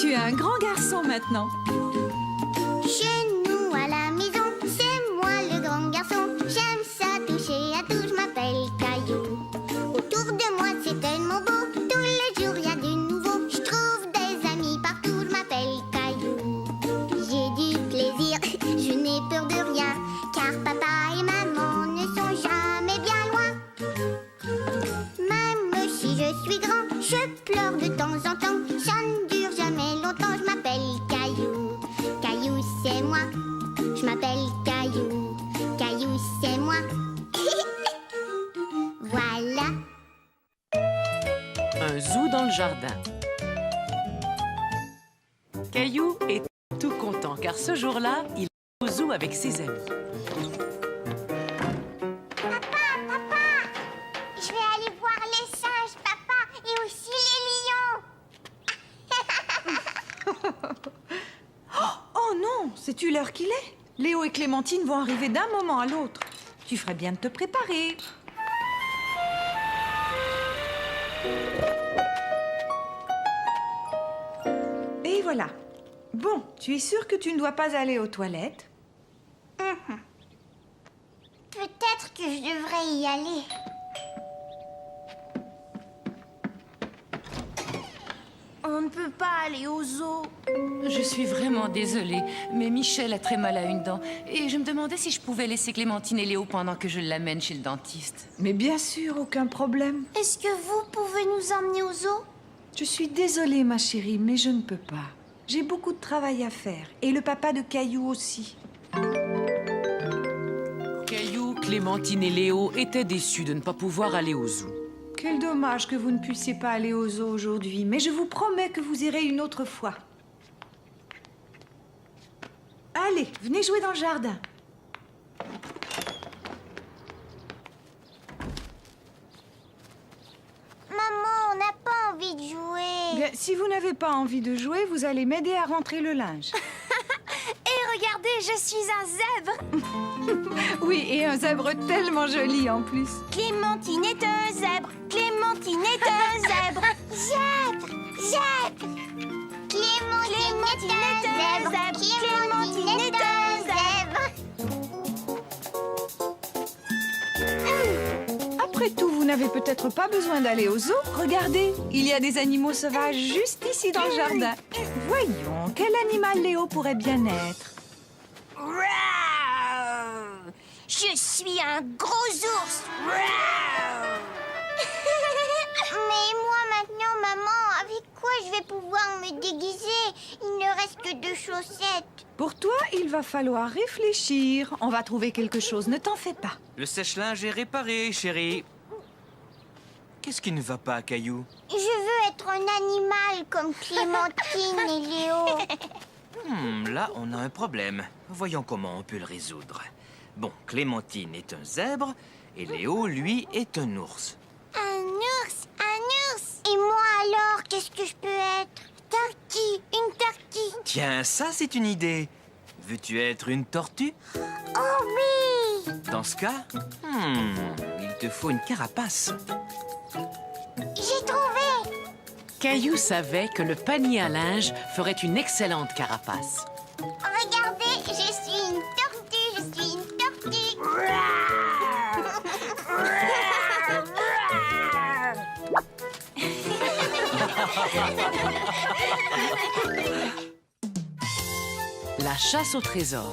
Tu es un grand garçon maintenant. Chez nous à la maison, c'est moi le grand garçon. J'aime ça toucher à tout, je m'appelle Caillou. Autour de moi c'est tellement beau, tous les jours il y a du nouveau. Je trouve des amis partout, je m'appelle Caillou. J'ai du plaisir, je n'ai peur de rien, car papa et maman ne sont jamais bien loin. Même si je suis grand, je pleure de temps en temps. Ça ne dure jamais longtemps, je m'appelle Caillou. Caillou c'est moi, je m'appelle Caillou. Caillou c'est moi. Voilà. Un zoo dans le jardin. Caillou est tout content car ce jour-là, il est au zoo avec ses amis. Je vais aller voir les singes, papa, et aussi les lions. Oh non, sais-tu l'heure qu'il est? Léo et Clémentine vont arriver d'un moment à l'autre. Tu ferais bien de te préparer. Et voilà. Bon, tu es sûre que tu ne dois pas aller aux toilettes? Peut-être que je devrais y aller. On ne peut pas aller au zoo. Je suis vraiment désolée, mais Michel a très mal à une dent. Et je me demandais si je pouvais laisser Clémentine et Léo pendant que je l'amène chez le dentiste. Mais bien sûr, aucun problème. Est-ce que vous pouvez nous emmener au zoo? Je suis désolée, ma chérie, mais je ne peux pas. J'ai beaucoup de travail à faire. Et le papa de Caillou aussi. Caillou, Clémentine et Léo étaient déçus de ne pas pouvoir aller au zoo. Quel dommage que vous ne puissiez pas aller au zoo aujourd'hui. Mais je vous promets que vous irez une autre fois. Allez, venez jouer dans le jardin. Maman, on n'a pas envie de jouer. Bien, si vous n'avez pas envie de jouer, vous allez m'aider à rentrer le linge. Et regardez, je suis un zèbre. Oui, et un zèbre tellement joli en plus. Clémentine est un zèbre. Clémentine est un zèbre. Zèbre, zèbre. Clémentine est un zèbre. Clémentine est un zèbre. Après tout, vous n'avez peut-être pas besoin d'aller au zoo. Regardez, il y a des animaux sauvages juste ici dans le jardin. Voyons, quel animal Léo pourrait bien être? Je suis un gros ours. Mais moi maintenant, maman, avec quoi je vais pouvoir me déguiser? Il ne reste que 2 chaussettes. Pour toi, il va falloir réfléchir. On va trouver quelque chose, ne t'en fais pas. Le sèche-linge est réparé, chérie. Qu'est-ce qui ne va pas, Caillou? Je veux être un animal comme Clémentine et Léo. Là, on a un problème. Voyons comment on peut le résoudre. Bon, Clémentine est un zèbre et Léo, lui, est un ours. Un ours, un ours. Et moi alors, qu'est-ce que je peux être? Tortue, une tortue. Tiens, ça, c'est une idée. Veux-tu être une tortue? Oh oui. Dans ce cas, il te faut une carapace. J'ai trouvé. Caillou savait que le panier à linge ferait une excellente carapace. Regardez, je suis une tortue, je suis une tortue. La chasse au trésor.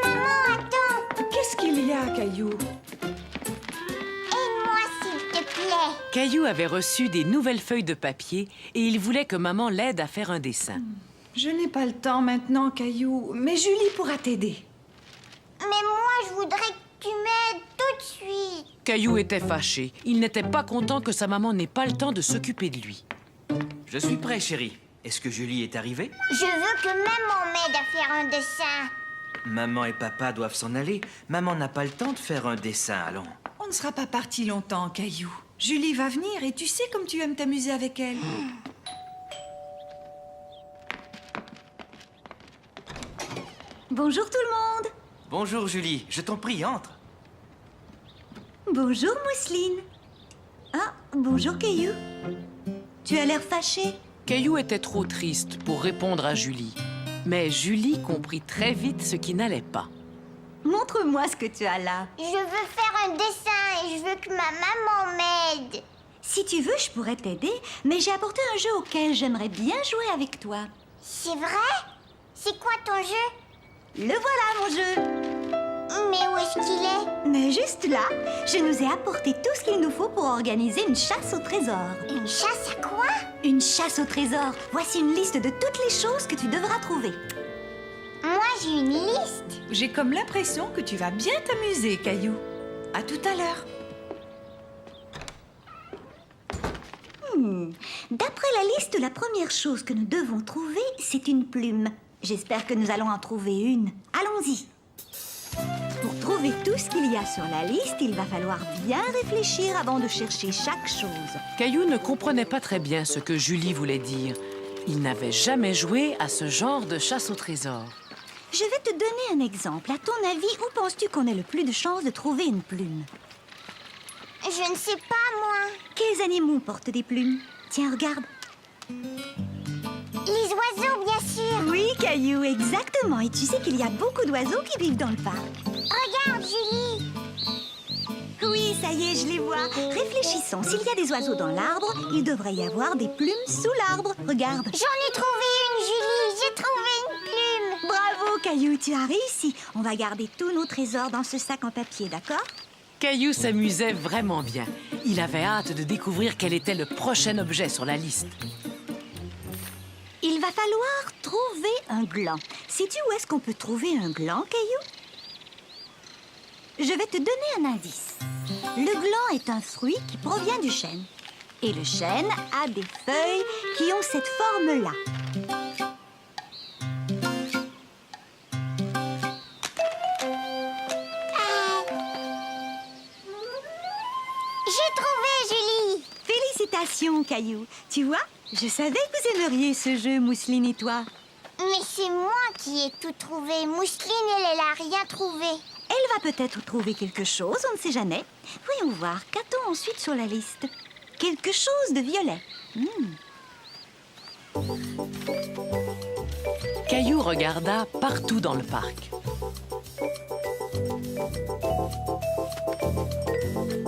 Maman, attends. Qu'est-ce qu'il y a, Caillou? Aide-moi, s'il te plaît. Caillou avait reçu des nouvelles feuilles de papier et il voulait que maman l'aide à faire un dessin. Je n'ai pas le temps maintenant, Caillou, mais Julie pourra t'aider. Mais moi, je voudrais que tu m'aides tout de suite. Caillou était fâché. Il n'était pas content que sa maman n'ait pas le temps de s'occuper de lui. Je suis prêt, chérie. Est-ce que Julie est arrivée? Je veux que maman m'aide à faire un dessin. Maman et papa doivent s'en aller. Maman n'a pas le temps de faire un dessin, allons. On ne sera pas parti longtemps, Caillou. Julie va venir et tu sais comme tu aimes t'amuser avec elle. Bonjour tout le monde. Bonjour, Julie. Je t'en prie, entre. Bonjour Mousseline. Ah, bonjour Caillou. Tu as l'air fâché. Caillou était trop triste pour répondre à Julie. Mais Julie comprit très vite ce qui n'allait pas. Montre-moi ce que tu as là. Je veux faire un dessin et je veux que ma maman m'aide. Si tu veux, je pourrais t'aider, mais j'ai apporté un jeu auquel j'aimerais bien jouer avec toi. C'est vrai? C'est quoi ton jeu? Le voilà, mon jeu. Mais où est-ce qu'il est? Mais juste là, je nous ai apporté tout ce qu'il nous faut pour organiser une chasse au trésor. Une chasse à quoi? Une chasse au trésor. Voici une liste de toutes les choses que tu devras trouver. Moi, j'ai une liste. J'ai comme l'impression que tu vas bien t'amuser, Caillou. À tout à l'heure. D'après la liste, la première chose que nous devons trouver, c'est une plume. J'espère que nous allons en trouver une. Allons-y. Pour trouver tout ce qu'il y a sur la liste, il va falloir bien réfléchir avant de chercher chaque chose. Caillou ne comprenait pas très bien ce que Julie voulait dire. Il n'avait jamais joué à ce genre de chasse au trésor. Je vais te donner un exemple. À ton avis, où penses-tu qu'on ait le plus de chances de trouver une plume? Je ne sais pas, moi. Quels animaux portent des plumes? Tiens, regarde. Les oiseaux, bien sûr. Oui, Caillou, exactement. Et tu sais qu'il y a beaucoup d'oiseaux qui vivent dans le parc. Regarde, Julie. Oui, ça y est, je les vois. Réfléchissons. S'il y a des oiseaux dans l'arbre, il devrait y avoir des plumes sous l'arbre. Regarde. J'en ai trouvé une, Julie. J'ai trouvé une plume. Bravo, Caillou, tu as réussi. On va garder tous nos trésors dans ce sac en papier, d'accord? Caillou s'amusait vraiment bien. Il avait hâte de découvrir quel était le prochain objet sur la liste. Il va falloir trouver un gland. Sais-tu où est-ce qu'on peut trouver un gland, Caillou? Je vais te donner un indice. Le gland est un fruit qui provient du chêne. Et le chêne a des feuilles qui ont cette forme-là. J'ai trouvé, Julie. Félicitations, Caillou. Tu vois, je savais que vous aimeriez ce jeu, Mousseline et toi. Mais c'est moi qui ai tout trouvé. Mousseline, elle a rien trouvé. Elle va peut-être trouver quelque chose, on ne sait jamais. Voyons voir, qu'a-t-on ensuite sur la liste? Quelque chose de violet. Caillou regarda partout dans le parc.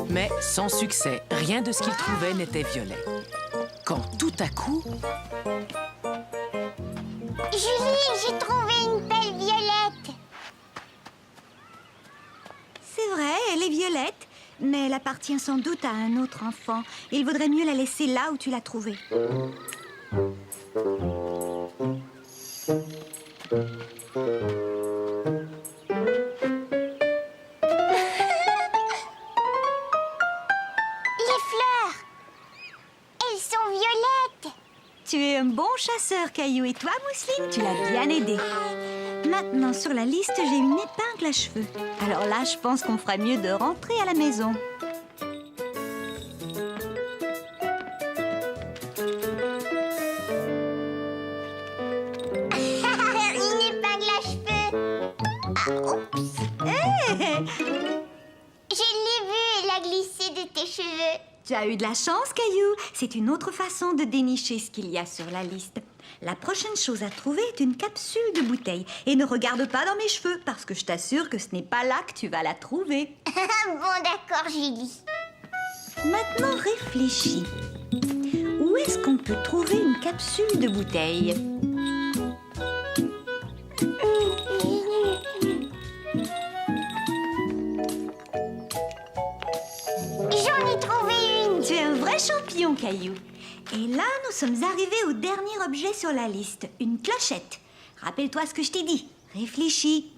Mais sans succès, rien de ce qu'il trouvait n'était violet. Quand tout à coup, Julie, j'ai trouvé une belle violette. C'est vrai, elle est violette, mais elle appartient sans doute à un autre enfant. Il vaudrait mieux la laisser là où tu l'as trouvée. Les fleurs, elles sont violettes. Tu es un bon chasseur, Caillou. Et toi, Mousseline, tu l'as bien aidé. Maintenant, sur la liste, j'ai une épingle à cheveux. Alors là, je pense qu'on fera mieux de rentrer à la maison. Une épingle à cheveux. Ah, oups. Je l'ai vue, elle a glissé de tes cheveux. Tu as eu de la chance, Caillou. C'est une autre façon de dénicher ce qu'il y a sur la liste. La prochaine chose à trouver est une capsule de bouteille. Et ne regarde pas dans mes cheveux, parce que je t'assure que ce n'est pas là que tu vas la trouver. Bon, d'accord, Julie. Maintenant, réfléchis. Où est-ce qu'on peut trouver une capsule de bouteille? J'en ai trouvé une. Tu es un vrai champion, Caillou. Et là, nous sommes arrivés au dernier objet sur la liste, une clochette. Rappelle-toi ce que je t'ai dit. Réfléchis.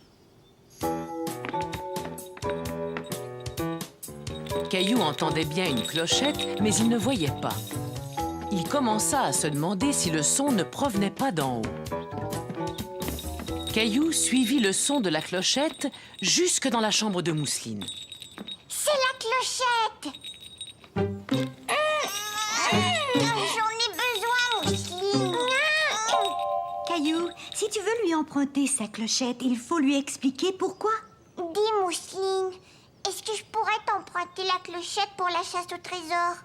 Caillou entendait bien une clochette, mais il ne voyait pas. Il commença à se demander si le son ne provenait pas d'en haut. Caillou suivit le son de la clochette jusque dans la chambre de Mousseline. C'est la clochette. J'en ai besoin, Mousseline. Caillou, si tu veux lui emprunter sa clochette, il faut lui expliquer pourquoi. Dis, Mousseline, est-ce que je pourrais t'emprunter la clochette pour la chasse au trésor?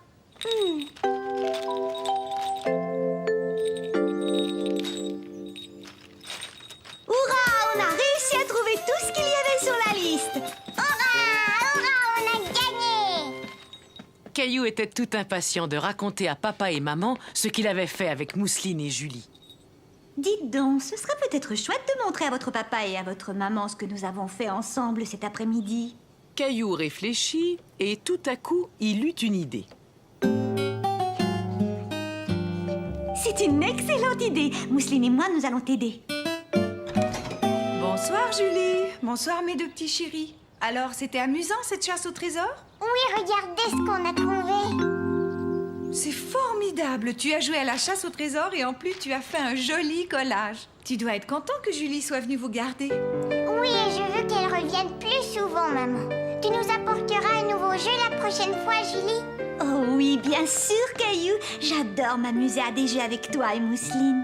Hurrah, on a réussi à trouver tout ce qu'il y avait sur la liste. Hurrah, on a gagné! Caillou était tout impatient de raconter à papa et maman ce qu'il avait fait avec Mousseline et Julie. Dites donc, ce serait peut-être chouette de montrer à votre papa et à votre maman ce que nous avons fait ensemble cet après-midi. Caillou réfléchit et tout à coup, il eut une idée. C'est une excellente idée. Mousseline et moi, nous allons t'aider. Bonsoir, Julie. Bonsoir, mes deux petits chéris. Alors, c'était amusant, cette chasse au trésor? Oui, regardez ce qu'on a trouvé. C'est formidable. Tu as joué à la chasse au trésor et en plus, tu as fait un joli collage. Tu dois être content que Julie soit venue vous garder. Oui, et je veux qu'elle revienne plus souvent, maman. Tu nous apporteras un nouveau jeu la prochaine fois, Julie? Oh oui, bien sûr, Caillou. J'adore m'amuser à des jeux avec toi et Mousseline.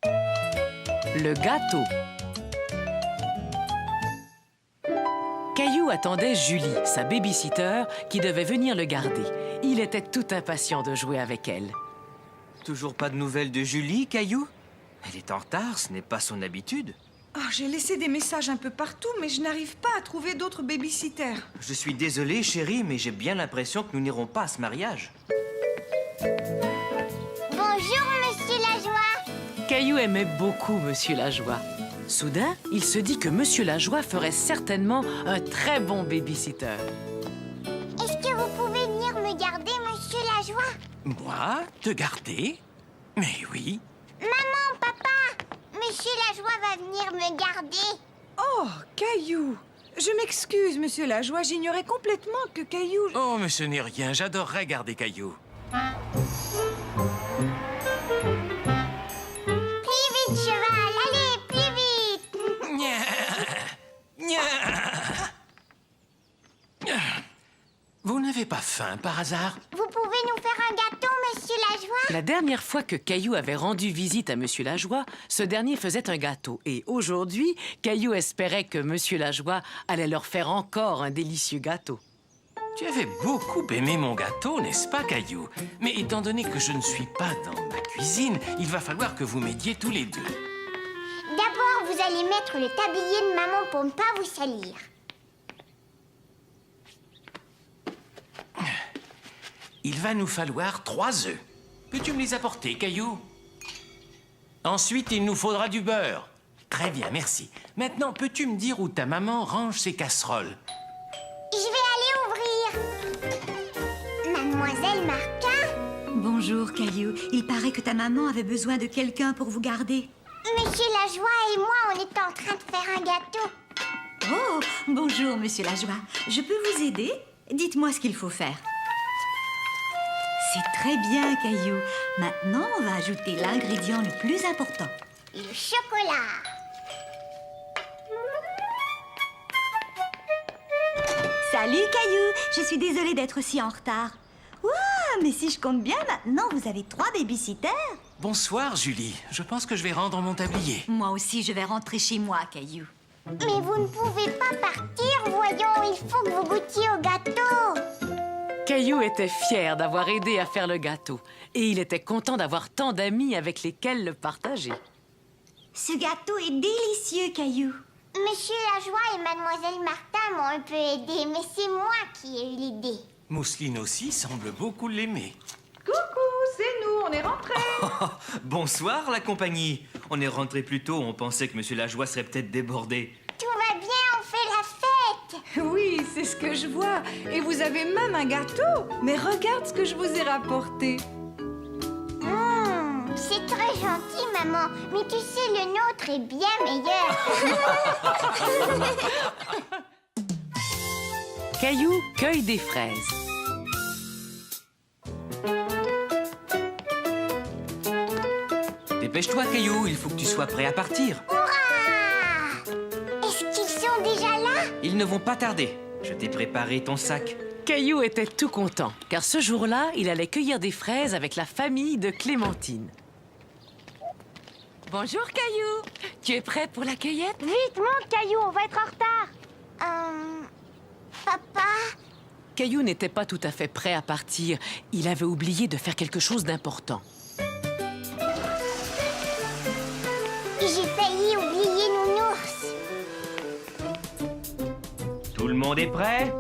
Le gâteau. Caillou attendait Julie, sa baby-sitter, qui devait venir le garder. Il était tout impatient de jouer avec elle. Toujours pas de nouvelles de Julie, Caillou? Elle est en retard, ce n'est pas son habitude. Oh, j'ai laissé des messages un peu partout, mais je n'arrive pas à trouver d'autres babysitters. Je suis désolé, chérie, mais j'ai bien l'impression que nous n'irons pas à ce mariage. Bonjour, Monsieur Lajoie. Caillou aimait beaucoup Monsieur Lajoie. Soudain, il se dit que Monsieur Lajoie ferait certainement un très bon baby-sitter. Est-ce que vous pouvez venir me garder, Monsieur Lajoie? Moi? Te garder? Mais oui. Maman, papa, Monsieur Lajoie va venir me garder. Oh, Caillou. Je m'excuse, monsieur Lajoie, j'ignorais complètement que Caillou... Oh, mais ce n'est rien. J'adorerais garder Caillou. Plus vite, cheval, allez, plus vite. Vous n'avez pas faim, par hasard? Vous pouvez nous faire un gâteau, Monsieur Lajoie? La dernière fois que Caillou avait rendu visite à Monsieur Lajoie, ce dernier faisait un gâteau. Et aujourd'hui, Caillou espérait que Monsieur Lajoie allait leur faire encore un délicieux gâteau. Tu avais beaucoup aimé mon gâteau, n'est-ce pas, Caillou? Mais étant donné que je ne suis pas dans ma cuisine, il va falloir que vous m'aidiez tous les deux. D'abord, vous allez mettre le tablier de maman pour ne pas vous salir. Il va nous falloir 3 œufs. Peux-tu me les apporter, Caillou? Ensuite, il nous faudra du beurre. Très bien, merci. Maintenant, peux-tu me dire où ta maman range ses casseroles? Je vais aller ouvrir. Mademoiselle Martin? Bonjour, Caillou. Il paraît que ta maman avait besoin de quelqu'un pour vous garder. Monsieur Lajoie et moi, on est en train de faire un gâteau. Oh, bonjour, monsieur Lajoie. Je peux vous aider? Dites-moi ce qu'il faut faire. C'est très bien, Caillou. Maintenant, on va ajouter l'ingrédient le plus important. Le chocolat. Salut, Caillou. Je suis désolée d'être si en retard. Ouah, mais si je compte bien, maintenant, vous avez 3 babysitters. Bonsoir, Julie. Je pense que je vais rendre mon tablier. Moi aussi, je vais rentrer chez moi, Caillou. Mais vous ne pouvez pas partir, voyons, il faut que vous goûtiez au gâteau. Caillou était fier d'avoir aidé à faire le gâteau. Et il était content d'avoir tant d'amis avec lesquels le partager. Ce gâteau est délicieux, Caillou. Monsieur Lajoie et Mademoiselle Martin m'ont un peu aidé, mais c'est moi qui ai eu l'idée. Mousseline aussi semble beaucoup l'aimer. Coucou, c'est nous, on est rentrés. Oh, bonsoir, la compagnie. On est rentré plus tôt, on pensait que Monsieur Lajoie serait peut-être débordé. Tout va bien, on fait la fête. Oui, c'est ce que je vois. Et vous avez même un gâteau. Mais regarde ce que je vous ai rapporté. C'est très gentil, maman, mais tu sais, le nôtre est bien meilleur. Caillou cueille des fraises. Dépêche-toi, Caillou, il faut que tu sois prêt à partir. Hurrah! Est-ce qu'ils sont déjà là? Ils ne vont pas tarder. Je t'ai préparé ton sac. Caillou était tout content, car ce jour-là, il allait cueillir des fraises avec la famille de Clémentine. Bonjour, Caillou. Tu es prêt pour la cueillette? Vite, monte, Caillou, on va être en retard. Papa, Caillou n'était pas tout à fait prêt à partir. Il avait oublié de faire quelque chose d'important. J'ai failli oublier Nounours. Tout le monde est prêt?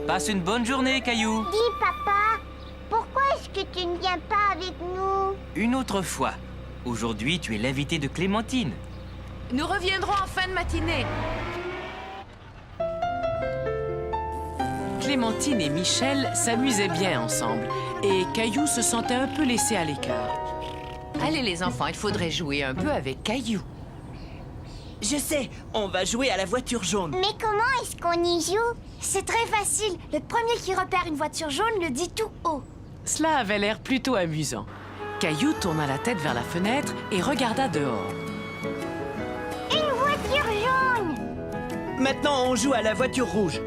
Passe une bonne journée, Caillou. Dis, papa, pourquoi est-ce que tu ne viens pas avec nous? Une autre fois. Aujourd'hui, tu es l'invité de Clémentine. Nous reviendrons en fin de matinée. Clémentine et Michel s'amusaient bien ensemble. Et Caillou se sentait un peu laissé à l'écart. Allez les enfants, il faudrait jouer un peu avec Caillou. Je sais, on va jouer à la voiture jaune. Mais comment est-ce qu'on y joue? C'est très facile. Le premier qui repère une voiture jaune le dit tout haut. Cela avait l'air plutôt amusant. Caillou tourna la tête vers la fenêtre et regarda dehors. Une voiture jaune! Maintenant, on joue à la voiture rouge.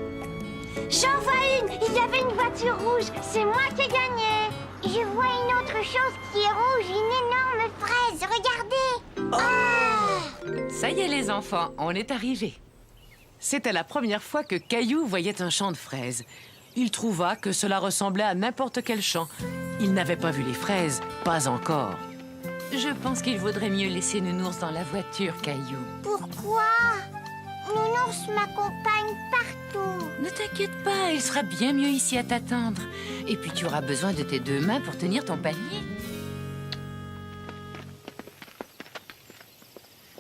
J'en vois une. Il y avait une voiture rouge. C'est moi qui ai gagné. Je vois une autre chose qui est rouge, une énorme fraise. Regardez! Ça y est les enfants, on est arrivés. C'était la première fois que Caillou voyait un champ de fraises. Il trouva que cela ressemblait à n'importe quel champ. Il n'avait pas vu les fraises, pas encore. Je pense qu'il vaudrait mieux laisser Nounours dans la voiture, Caillou. Pourquoi? Nounours m'accompagne partout. Ne t'inquiète pas, il sera bien mieux ici à t'attendre. Et puis tu auras besoin de tes deux mains pour tenir ton panier.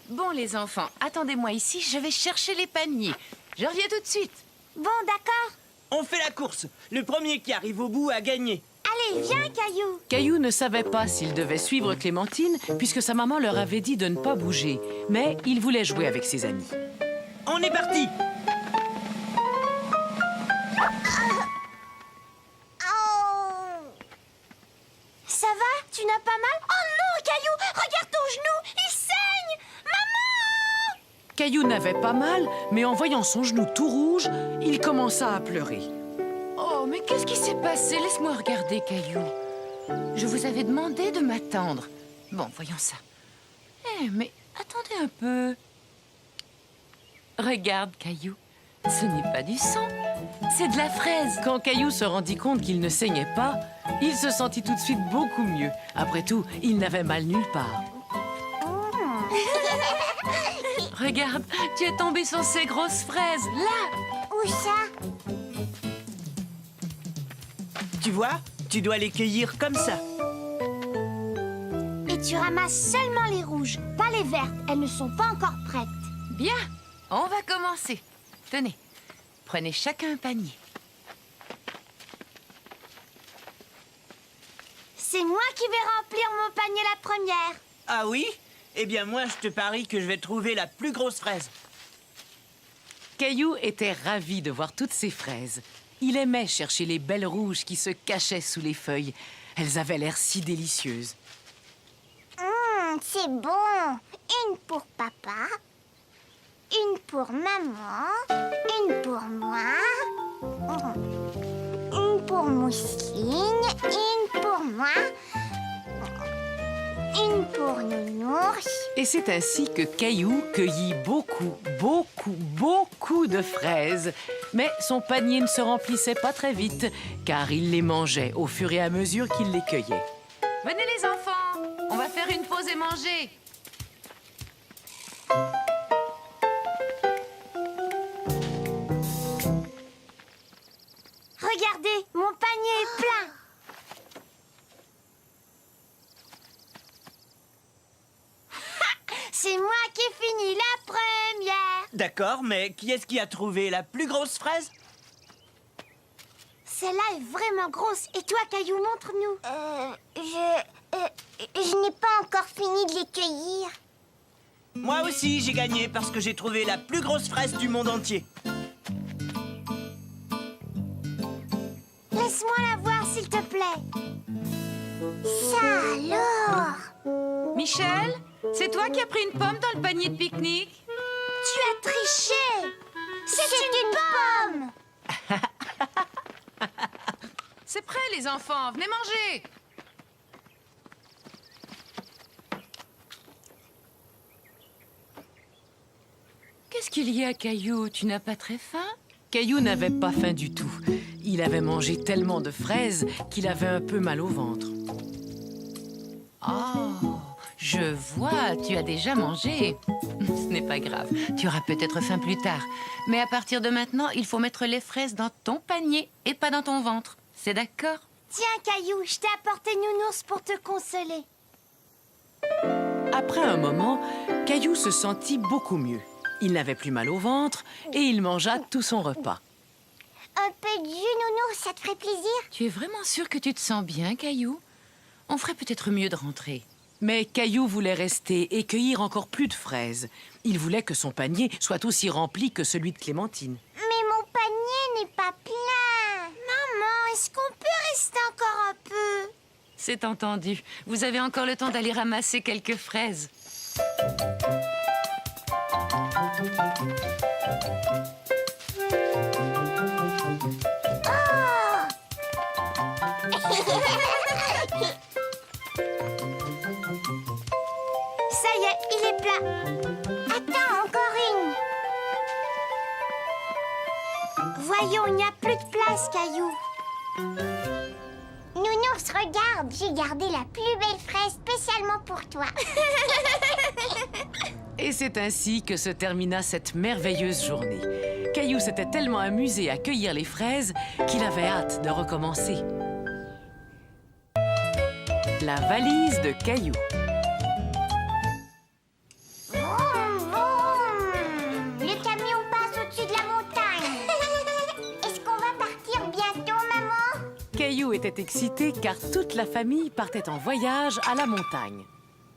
Bon les enfants, attendez-moi ici, je vais chercher les paniers. Je reviens tout de suite. Bon, d'accord. On fait la course. Le premier qui arrive au bout a gagné. Allez, viens, Caillou. Caillou ne savait pas s'il devait suivre Clémentine, puisque sa maman leur avait dit de ne pas bouger. Mais il voulait jouer avec ses amis. On est parti. Ça va? Tu n'as pas mal? Oh non, Caillou! Regarde ton genou! Il saigne! Maman! Caillou n'avait pas mal, mais en voyant son genou tout rouge, il commença à pleurer. Oh, mais qu'est-ce qui s'est passé? Laisse-moi regarder, Caillou. Je vous avais demandé de m'attendre. Bon, voyons ça. Eh, mais attendez un peu. Regarde, Caillou. Ce n'est pas du sang, c'est de la fraise. Quand Caillou se rendit compte qu'il ne saignait pas, il se sentit tout de suite beaucoup mieux. Après tout, il n'avait mal nulle part. Regarde, tu es tombé sur ces grosses fraises, là. Où ça? Tu vois, tu dois les cueillir comme ça. Et tu ramasses seulement les rouges, pas les vertes. Elles ne sont pas encore prêtes. Bien, on va commencer. Tenez, prenez chacun un panier. C'est moi qui vais remplir mon panier la première. Ah oui? Eh bien, moi, je te parie que je vais trouver la plus grosse fraise. Caillou était ravi de voir toutes ces fraises. Il aimait chercher les belles rouges qui se cachaient sous les feuilles. Elles avaient l'air si délicieuses. C'est bon. Une pour papa, une pour maman, une pour moi, une pour Mousseline, une pour moi, une pour Nounours. Et c'est ainsi que Caillou cueillit beaucoup de fraises. Mais son panier ne se remplissait pas très vite, car il les mangeait au fur et à mesure qu'il les cueillait. Venez les enfants, on va faire une pause et manger. Regardez, mon panier est plein. C'est moi qui ai fini la première. D'accord, mais qui est-ce qui a trouvé la plus grosse fraise? Celle-là est vraiment grosse. Et toi, Caillou, montre-nous. Je n'ai pas encore fini de les cueillir. Moi aussi, j'ai gagné parce que j'ai trouvé la plus grosse fraise du monde entier. Laisse-moi la voir, s'il te plaît. Ça alors? Michel, c'est toi qui as pris une pomme dans le panier de pique-nique? Tu as triché. C'est une pomme. C'est prêt, les enfants, venez manger. Qu'est-ce qu'il y a, Caillou? Tu n'as pas très faim? Caillou n'avait pas faim du tout. Il avait mangé tellement de fraises qu'il avait un peu mal au ventre. Oh, je vois, tu as déjà mangé. Ce n'est pas grave, tu auras peut-être faim plus tard. Mais à partir de maintenant, il faut mettre les fraises dans ton panier et pas dans ton ventre. C'est d'accord? Tiens, Caillou, je t'ai apporté Nounours pour te consoler. Après un moment, Caillou se sentit beaucoup mieux. Il n'avait plus mal au ventre et il mangea tout son repas. Un peu de jus, Nounours, ça te ferait plaisir? Tu es vraiment sûr que tu te sens bien, Caillou? On ferait peut-être mieux de rentrer. Mais Caillou voulait rester et cueillir encore plus de fraises. Il voulait que son panier soit aussi rempli que celui de Clémentine. Mais mon panier n'est pas plein. Maman, est-ce qu'on peut rester encore un peu? C'est entendu. Vous avez encore le temps d'aller ramasser quelques fraises. Ça y est, il est plat. Attends, encore une. Voyons, il n'y a plus de place, Caillou. Nounours, regarde, j'ai gardé la plus belle fraise spécialement pour toi. Et c'est ainsi que se termina cette merveilleuse journée. Caillou s'était tellement amusé à cueillir les fraises qu'il avait hâte de recommencer. La valise de Caillou. Vroom, vroom. Le camion passe au-dessus de la montagne. Est-ce qu'on va partir bientôt, maman? Caillou était excité car toute la famille partait en voyage à la montagne.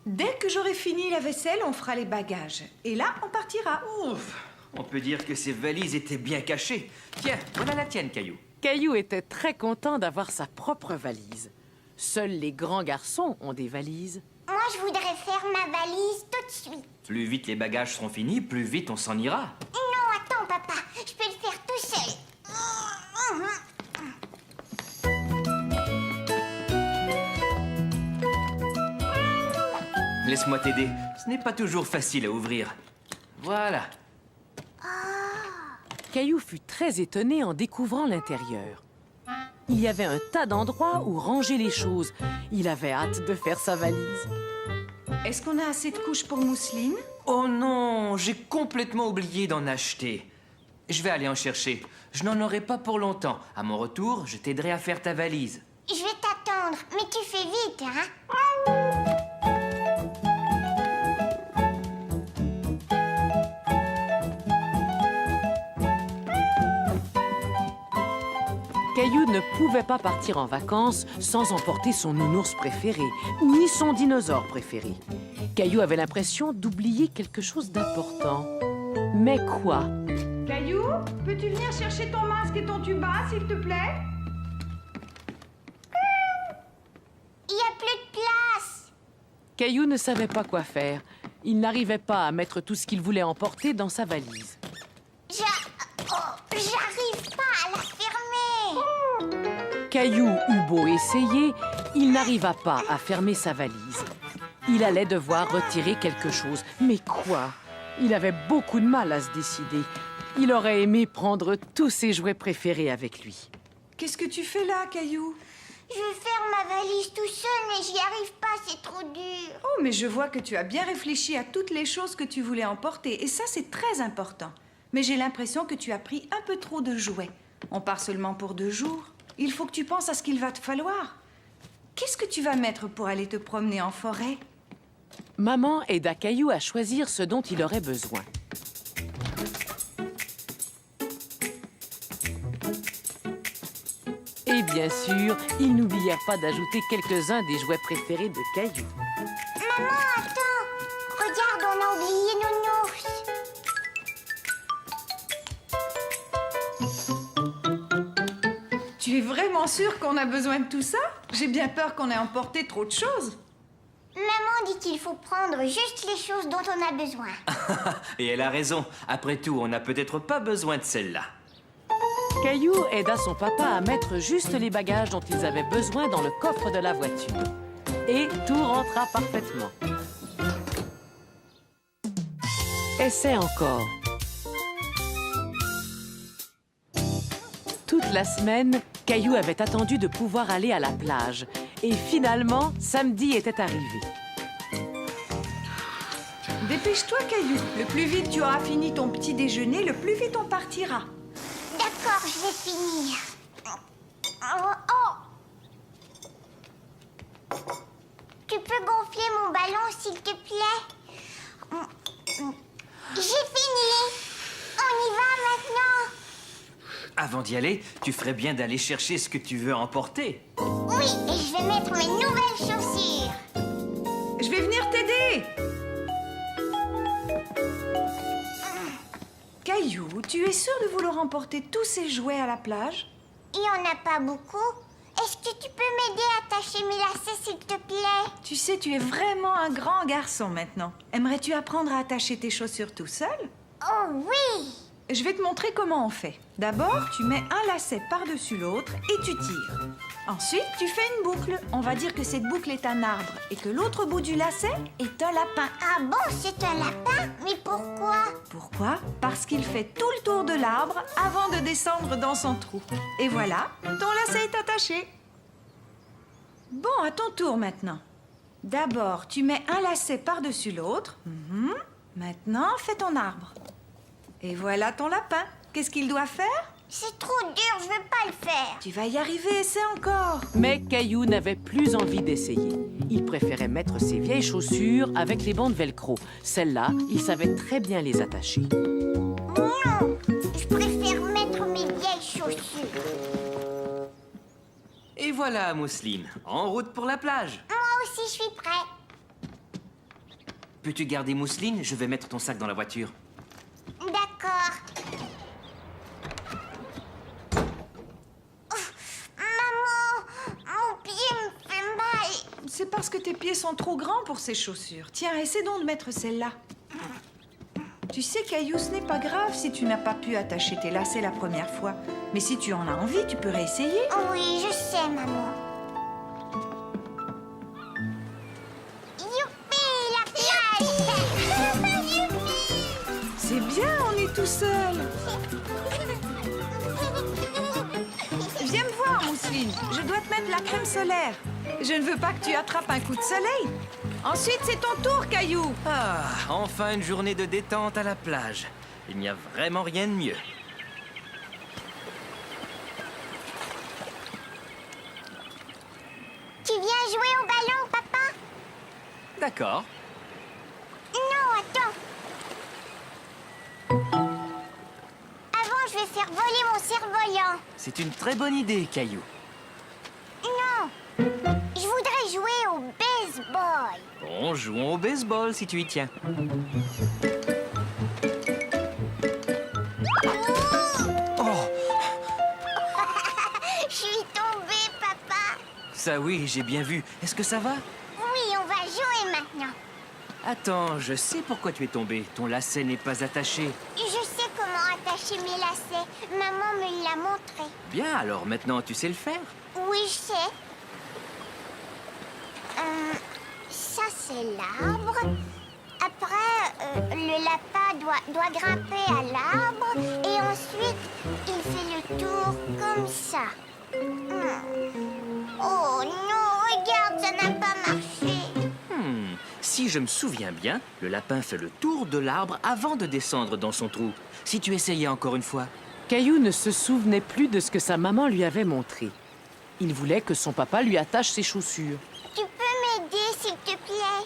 Dès que j'aurai fini la vaisselle, on fera les bagages. Et là, on partira. Ouf! On peut dire que ces valises étaient bien cachées. Tiens, voilà la tienne, Caillou. Caillou était très content d'avoir sa propre valise. Seuls les grands garçons ont des valises. Moi, je voudrais faire ma valise tout de suite. Plus vite les bagages seront finis, plus vite on s'en ira. Non, attends, papa. Je peux le faire tout seul. Laisse-moi t'aider. Ce n'est pas toujours facile à ouvrir. Voilà. Caillou fut très étonné en découvrant l'intérieur. Il y avait un tas d'endroits où ranger les choses. Il avait hâte de faire sa valise. Est-ce qu'on a assez de couches pour mousseline? Oh non, j'ai complètement oublié d'en acheter. Je vais aller en chercher. Je n'en aurai pas pour longtemps. À mon retour, je t'aiderai à faire ta valise. Je vais t'attendre, mais tu fais vite, hein? Caillou ne pouvait pas partir en vacances sans emporter son nounours préféré, ni son dinosaure préféré. Caillou avait l'impression d'oublier quelque chose d'important. Mais quoi? Caillou, peux-tu venir chercher ton masque et ton tuba, s'il te plaît? Il n'y a plus de place. Caillou ne savait pas quoi faire. Il n'arrivait pas à mettre tout ce qu'il voulait emporter dans sa valise. J'arrive pas à la fermer. Caillou eut beau essayer, il n'arriva pas à fermer sa valise. Il allait devoir retirer quelque chose. Mais quoi? Il avait beaucoup de mal à se décider. Il aurait aimé prendre tous ses jouets préférés avec lui. Qu'est-ce que tu fais là, Caillou? Je veux faire ma valise tout seul, mais j'y arrive pas, c'est trop dur. Oh, mais je vois que tu as bien réfléchi à toutes les choses que tu voulais emporter. Et ça, c'est très important. Mais j'ai l'impression que tu as pris un peu trop de jouets. On part seulement pour 2 jours. Il faut que tu penses à ce qu'il va te falloir. Qu'est-ce que tu vas mettre pour aller te promener en forêt? Maman aida Caillou à choisir ce dont il aurait besoin. Et bien sûr, ils n'oublièrent pas d'ajouter quelques-uns des jouets préférés de Caillou. Maman, attends. Regarde, on a oublié Nounours. Tu es vraiment sûre qu'on a besoin de tout ça? J'ai bien peur qu'on ait emporté trop de choses. Maman dit qu'il faut prendre juste les choses dont on a besoin. Et elle a raison. Après tout, on n'a peut-être pas besoin de celle-là. Caillou aida son papa à mettre juste les bagages dont ils avaient besoin dans le coffre de la voiture. Et tout rentra parfaitement. Essaie encore. Toute la semaine, Caillou avait attendu de pouvoir aller à la plage. Et finalement, samedi était arrivé. Dépêche-toi, Caillou. Le plus vite tu auras fini ton petit déjeuner, le plus vite on partira. D'accord, je vais finir. Oh. Tu peux gonfler mon ballon, s'il te plaît? J'ai fini. On y va maintenant. Avant d'y aller, tu ferais bien d'aller chercher ce que tu veux emporter. Oui, et je vais mettre mes nouvelles chaussures. Je vais venir t'aider. Caillou, tu es sûr de vouloir emporter tous ces jouets à la plage? Il n'y en a pas beaucoup. Est-ce que tu peux m'aider à attacher mes lacets, s'il te plaît? Tu sais, tu es vraiment un grand garçon maintenant. Aimerais-tu apprendre à attacher tes chaussures tout seul? Oh oui! Je vais te montrer comment on fait. D'abord, tu mets un lacet par-dessus l'autre et tu tires. Ensuite, tu fais une boucle. On va dire que cette boucle est un arbre et que l'autre bout du lacet est un lapin. Ah bon, c'est un lapin? Mais pourquoi? Pourquoi? Parce qu'il fait tout le tour de l'arbre avant de descendre dans son trou. Et voilà, ton lacet est attaché. Bon, à ton tour maintenant. D'abord, tu mets un lacet par-dessus l'autre. Maintenant, fais ton arbre. Et voilà ton lapin. Qu'est-ce qu'il doit faire? C'est trop dur, je veux pas le faire. Tu vas y arriver, essaie encore. Mais Caillou n'avait plus envie d'essayer. Il préférait mettre ses vieilles chaussures avec les bandes velcro. Celles-là, il savait très bien les attacher. Non, je préfère mettre mes vieilles chaussures. Et voilà, Mousseline, en route pour la plage. Moi aussi, je suis prêt. Peux-tu garder Mousseline? Je vais mettre ton sac dans la voiture. D'accord. Maman, mon pied me fait mal. C'est parce que tes pieds sont trop grands pour ces chaussures. Tiens, essaie donc de mettre celle-là. Tu sais, Caillou, ce n'est pas grave si tu n'as pas pu attacher tes lacets la première fois. Mais si tu en as envie, tu peux réessayer. Oui, je sais, maman. Youpi, la plage. Youpi. C'est bien, on est tout seul. Viens me voir, Mousseline. Je dois te mettre la crème solaire. Je ne veux pas que tu attrapes un coup de soleil. Ensuite, c'est ton tour, Caillou. Ah, enfin une journée de détente à la plage. Il n'y a vraiment rien de mieux. Tu viens jouer au ballon, papa? D'accord. Non, attends. Avant, je vais faire voler mon cerf-volant. C'est une très bonne idée, Caillou. Non, je voudrais jouer au baseball. Bon, jouons au baseball si tu y tiens. Oh, Je suis tombée, papa. ça oui, j'ai bien vu. Est-ce que ça va? Oui, on va jouer maintenant. Attends, je sais pourquoi tu es tombé. Ton lacet n'est pas attaché. Je sais comment attacher mes lacets. Maman me l'a montré. Bien, alors maintenant tu sais le faire. Oui, je sais. Ça, c'est l'arbre. Après, le lapin doit grimper à l'arbre. Et ensuite, il fait le tour comme ça. Oh non, regarde, ça n'a pas marché. Si je me souviens bien, le lapin fait le tour de l'arbre avant de descendre dans son trou. Si tu essayais encore une fois. Caillou ne se souvenait plus de ce que sa maman lui avait montré. Il voulait que son papa lui attache ses chaussures. Tu peux m'aider, s'il te plaît?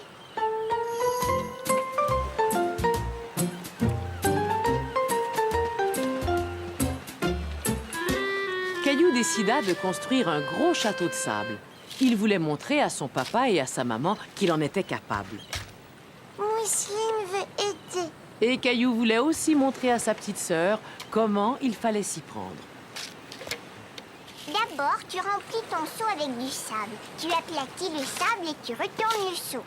Caillou décida de construire un gros château de sable. Il voulait montrer à son papa et à sa maman qu'il en était capable. Mousseline veut aider. Et Caillou voulait aussi montrer à sa petite sœur comment il fallait s'y prendre. D'abord, tu remplis ton seau avec du sable. Tu aplatis le sable et tu retournes le seau.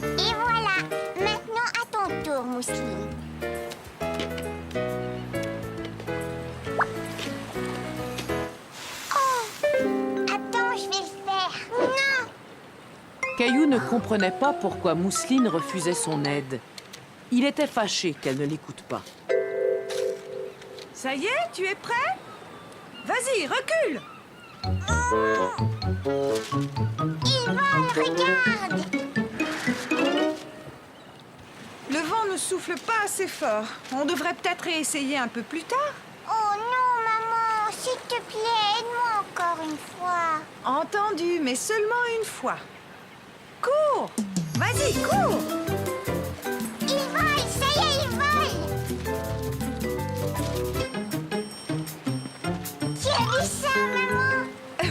Et voilà. Maintenant, à ton tour, Mousseline. Oh! Attends, je vais le faire. Non! Caillou ne comprenait pas pourquoi Mousseline refusait son aide. Il était fâché qu'elle ne l'écoute pas. Ça y est, tu es prêt? Vas-y, recule! Il vole, regarde! Le vent ne souffle pas assez fort. On devrait peut-être réessayer un peu plus tard. Oh non, maman, s'il te plaît, aide-moi encore une fois. Entendu, mais seulement une fois. Cours! Vas-y, cours! Il vole, ça y est, il vole! Tu as vu ça, maman?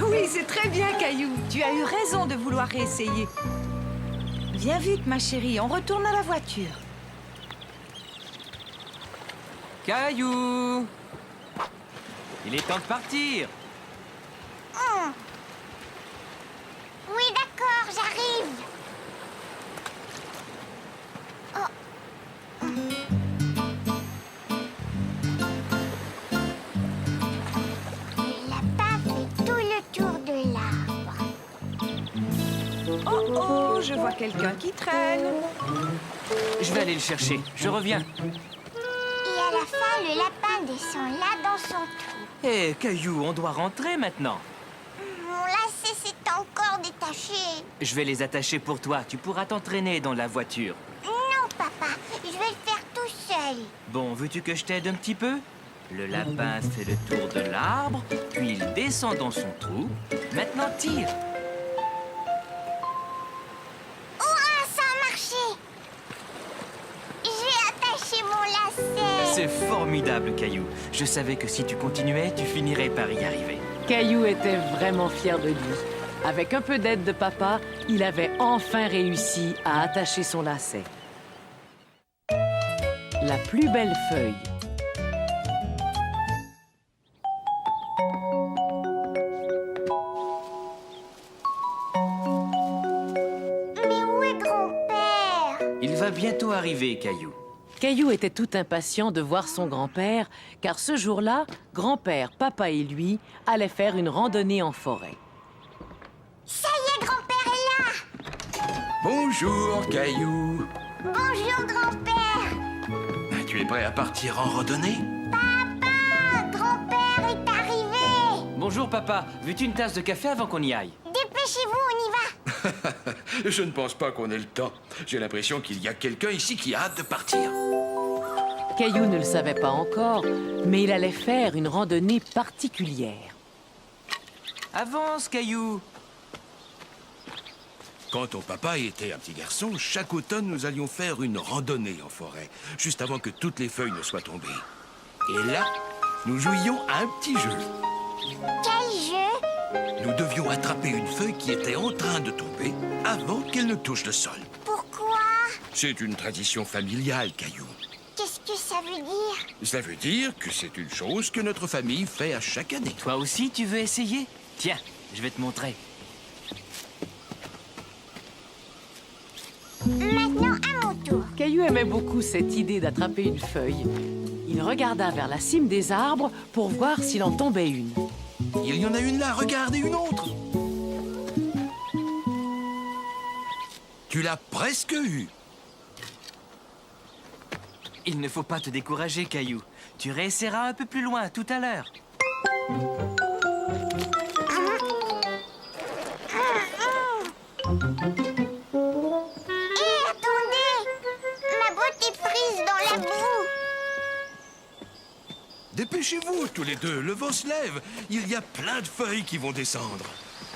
Oui, c'est très bien, Caillou. Tu as eu raison de vouloir réessayer. Viens vite, ma chérie, on retourne à la voiture. Caillou! Il est temps de partir. Oui, d'accord, j'arrive. Le lapin fait tout le tour de l'arbre. Oh oh, je vois quelqu'un qui traîne. Je vais aller le chercher. Je reviens. Et à la fin, le lapin descend là dans son trou. Hé, Caillou, on doit rentrer maintenant. Mon lacet s'est encore détaché. Je vais les attacher pour toi. Tu pourras t'entraîner dans la voiture. Non, papa, je vais le faire tout seul. Bon, veux-tu que je t'aide un petit peu? Le lapin fait le tour de l'arbre, puis il descend dans son trou. Maintenant, tire. Hurrah, ça a marché. J'ai attaché mon lacet. C'est formidable, Caillou. Je savais que si tu continuais, tu finirais par y arriver. Caillou était vraiment fier de lui. Avec un peu d'aide de papa, il avait enfin réussi à attacher son lacet. La plus belle feuille. Mais où est grand-père? Il va bientôt arriver, Caillou. Caillou était tout impatient de voir son grand-père, car ce jour-là, grand-père, papa et lui allaient faire une randonnée en forêt. Ça y est, grand-père est là. Bonjour, Caillou. Bonjour, grand-père. Tu es prêt à partir en randonnée? Papa, grand-père est arrivé. Bonjour, papa. Veux-tu une tasse de café avant qu'on y aille? Dépêchez-vous, on y va. Je ne pense pas qu'on ait le temps. J'ai l'impression qu'il y a quelqu'un ici qui a hâte de partir. Caillou ne le savait pas encore, mais il allait faire une randonnée particulière. Avance, Caillou. Quand ton papa était un petit garçon, chaque automne, nous allions faire une randonnée en forêt, juste avant que toutes les feuilles ne soient tombées. Et là, nous jouions à un petit jeu. Quel jeu? Nous devions attraper une feuille qui était en train de tomber avant qu'elle ne touche le sol. Pourquoi? C'est une tradition familiale, Caillou. Qu'est-ce que ça veut dire? Ça veut dire que c'est une chose que notre famille fait à chaque année. Toi aussi, tu veux essayer? Tiens, je vais te montrer. Maintenant, à mon tour. Caillou aimait beaucoup cette idée d'attraper une feuille. Il regarda vers la cime des arbres pour voir s'il en tombait une. Il y en a une là, regarde, et une autre. Tu l'as presque eu. Il ne faut pas te décourager, Caillou. Tu réessayeras un peu plus loin tout à l'heure. Hé, attendez! Ma botte est prise dans la boue. Dépêchez-vous, tous les deux, le vent se lève. Il y a plein de feuilles qui vont descendre.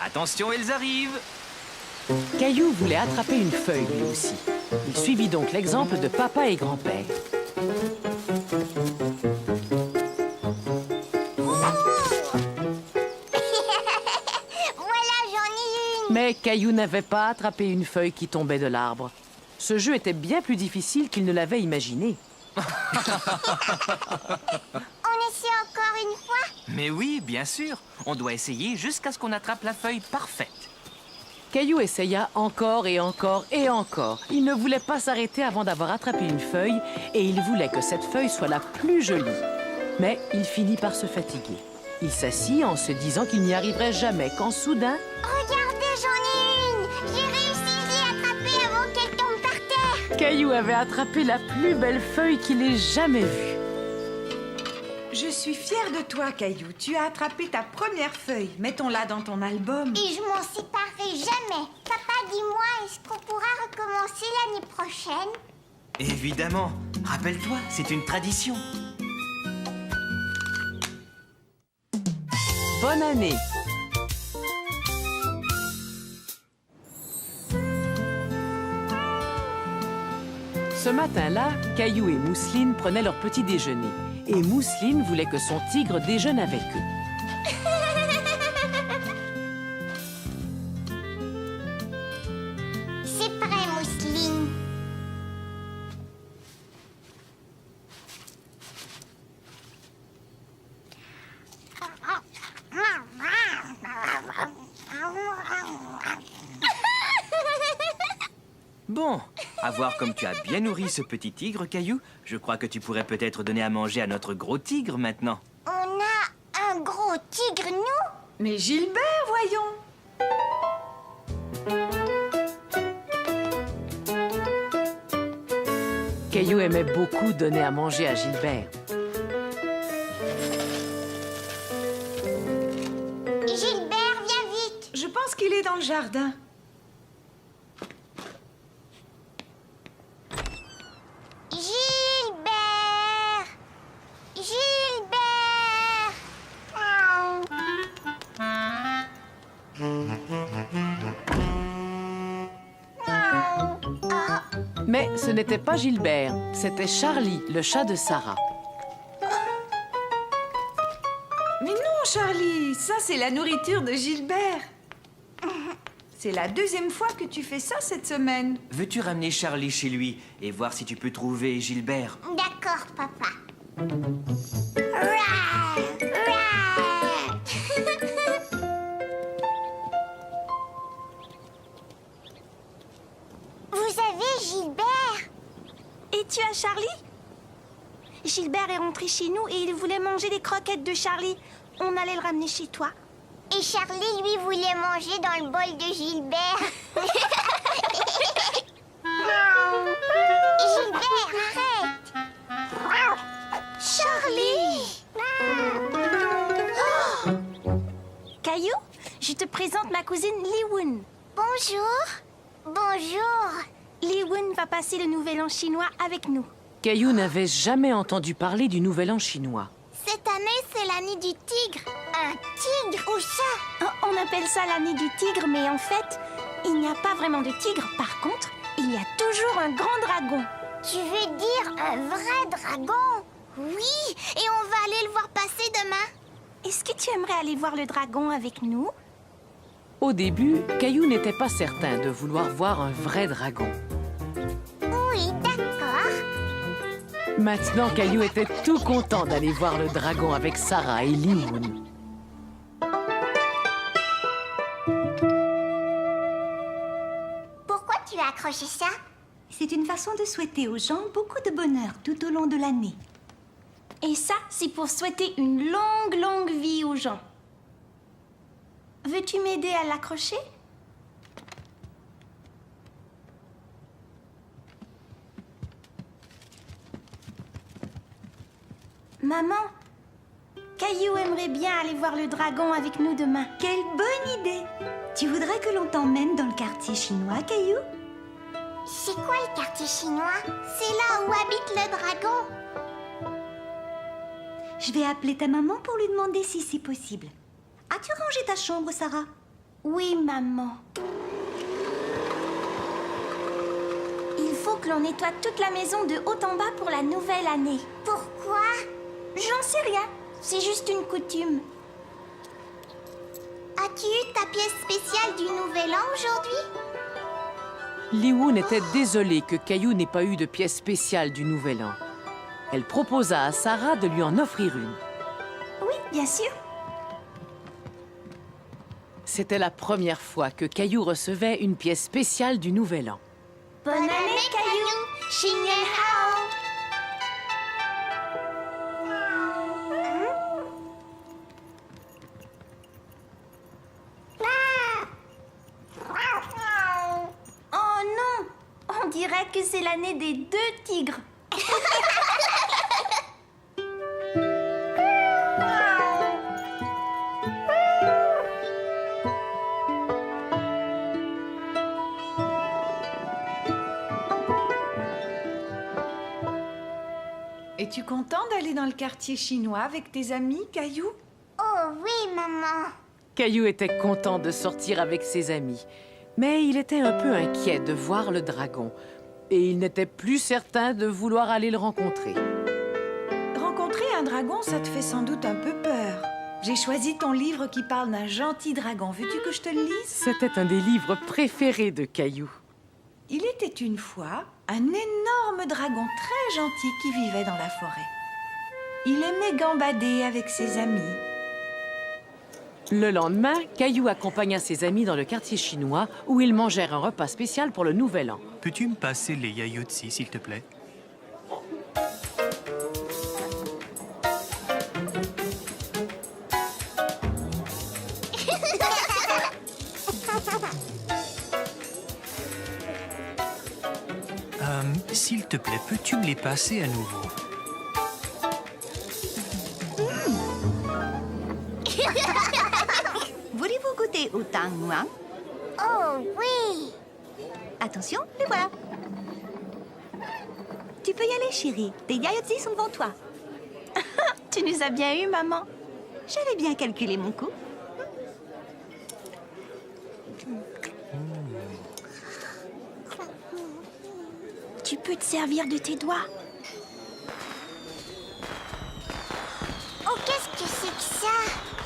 Attention, elles arrivent. Caillou voulait attraper une feuille lui aussi. Il suivit donc l'exemple de papa et grand-père. Voilà, j'en ai une. Mais Caillou n'avait pas attrapé une feuille qui tombait de l'arbre. Ce jeu était bien plus difficile qu'il ne l'avait imaginé. On essaie encore une fois? Mais oui, bien sûr. On doit essayer jusqu'à ce qu'on attrape la feuille parfaite. Caillou essaya encore et encore et encore. Il ne voulait pas s'arrêter avant d'avoir attrapé une feuille et il voulait que cette feuille soit la plus jolie. Mais il finit par se fatiguer. Il s'assit en se disant qu'il n'y arriverait jamais quand soudain... Regardez, j'en ai une. J'ai réussi à l'attraper avant qu'elle tombe par terre. Caillou avait attrapé la plus belle feuille qu'il ait jamais vue. Je suis fière de toi, Caillou. Tu as attrapé ta première feuille. Mettons-la dans ton album. Et je m'en séparerai jamais. Papa, dis-moi, est-ce qu'on pourra recommencer l'année prochaine? Évidemment. Rappelle-toi, c'est une tradition. Bonne année! Ce matin-là, Caillou et Mousseline prenaient leur petit déjeuner. Et Mousseline voulait que son tigre déjeune avec eux. C'est prêt, Mousseline. Bon, à voir comme tu as bien nourri ce petit tigre, Caillou, je crois que tu pourrais peut-être donner à manger à notre gros tigre maintenant. On a un gros tigre, nous? Mais Gilbert, voyons. Caillou aimait beaucoup donner à manger à Gilbert. Gilbert, viens vite. Je pense qu'il est dans le jardin. Gilbert! Gilbert! Mais ce n'était pas Gilbert, c'était Charlie, le chat de Sarah. Mais non, Charlie, ça c'est la nourriture de Gilbert. C'est la deuxième fois que tu fais ça cette semaine. Veux-tu ramener Charlie chez lui et voir si tu peux trouver Gilbert? D'accord, papa. Rouah! Rouah! Vous avez Gilbert? Et tu as Charlie? Gilbert est rentré chez nous et il voulait manger les croquettes de Charlie. On allait le ramener chez toi. Et Charlie, lui, voulait manger dans le bol de Gilbert. Gilbert, arrête! Charlie! Caillou, je te présente ma cousine Li-Woon. Bonjour. Bonjour. Li-Woon va passer le nouvel an chinois avec nous. Caillou n'avait jamais entendu parler du Nouvel An chinois. Cette année, c'est l'année du tigre. Un tigre? Où ça? On appelle ça l'année du tigre, mais en fait, il n'y a pas vraiment de tigre. Par contre, il y a toujours un grand dragon. Tu veux dire un vrai dragon? Oui, et on va aller le voir passer demain. Est-ce que tu aimerais aller voir le dragon avec nous? Au début, Caillou n'était pas certain de vouloir voir un vrai dragon. Oui, d'accord. Maintenant, Caillou était tout content d'aller voir le dragon avec Sarah et Li-Woon. Pourquoi tu as accroché ça? C'est une façon de souhaiter aux gens beaucoup de bonheur tout au long de l'année. Et ça, c'est pour souhaiter une longue, longue vie aux gens. Veux-tu m'aider à l'accrocher? Maman, Caillou aimerait bien aller voir le dragon avec nous demain. Quelle bonne idée! Tu voudrais que l'on t'emmène dans le quartier chinois, Caillou? C'est quoi le quartier chinois? C'est là où habite le dragon. Je vais appeler ta maman pour lui demander si c'est possible. As-tu rangé ta chambre, Sarah? Oui, maman. Il faut que l'on nettoie toute la maison de haut en bas pour la nouvelle année. Pourquoi? J'en sais rien. C'est juste une coutume. As-tu eu ta pièce spéciale du Nouvel An aujourd'hui? Li-Woon était désolée que Caillou n'ait pas eu de pièce spéciale du Nouvel An. Elle proposa à Sarah de lui en offrir une. Oui, bien sûr. C'était la première fois que Caillou recevait une pièce spéciale du Nouvel An. Bonne année, Caillou. Xin Nian Hao. Oh non! On dirait que c'est l'année des 2 tigres. Es-tu content d'aller dans le quartier chinois avec tes amis, Caillou? Oh oui, maman. Caillou était content de sortir avec ses amis, mais il était un peu inquiet de voir le dragon. Et il n'était plus certain de vouloir aller le rencontrer. Rencontrer un dragon, ça te fait sans doute un peu peur. J'ai choisi ton livre qui parle d'un gentil dragon. Veux-tu que je te le lise? C'était un des livres préférés de Caillou. Il était une fois un énorme dragon très gentil qui vivait dans la forêt. Il aimait gambader avec ses amis. Le lendemain, Caillou accompagna ses amis dans le quartier chinois où ils mangèrent un repas spécial pour le Nouvel An. Peux-tu me passer les yaourtsi, s'il te plaît? S'il te plaît, peux-tu me les passer à nouveau? Voulez-vous goûter au tang muang? Oh oui. Attention, les voilà. Tu peux y aller, chérie. Tes yaourtsi sont devant toi. Tu nous as bien eu, maman. J'avais bien calculé mon coup. Tu peux te servir de tes doigts. Oh, qu'est-ce que c'est que ça?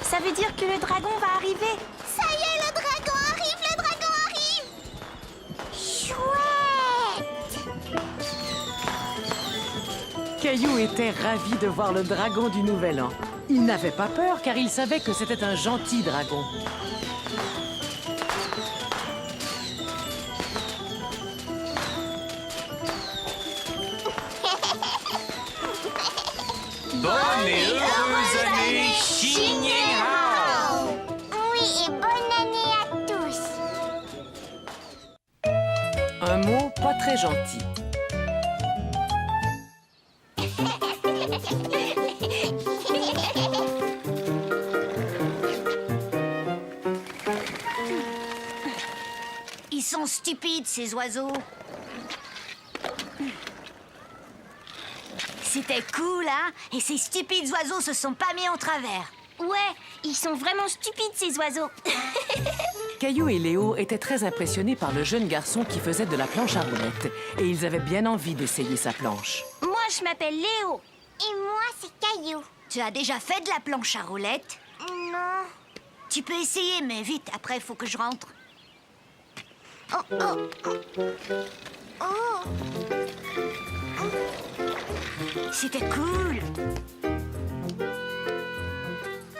Ça veut dire que le dragon va arriver. Ça y est, le dragon arrive, le dragon arrive. Chouette. Caillou était ravi de voir le dragon du Nouvel An. Il n'avait pas peur car il savait que c'était un gentil dragon. Bonne et heureuse année, Xin Yin Hao! Oui, et bonne année à tous. Un mot pas très gentil. Ils sont stupides, ces oiseaux. C'était cool, hein? Et ces stupides oiseaux se sont pas mis en travers. Ouais, ils sont vraiment stupides, ces oiseaux. Caillou et Léo étaient très impressionnés par le jeune garçon qui faisait de la planche à roulettes. Et ils avaient bien envie d'essayer sa planche. Moi, je m'appelle Léo. Et moi, c'est Caillou. Tu as déjà fait de la planche à roulettes? Non. Tu peux essayer, mais vite, après, il faut que je rentre. Oh, oh, oh. Oh. C'était cool.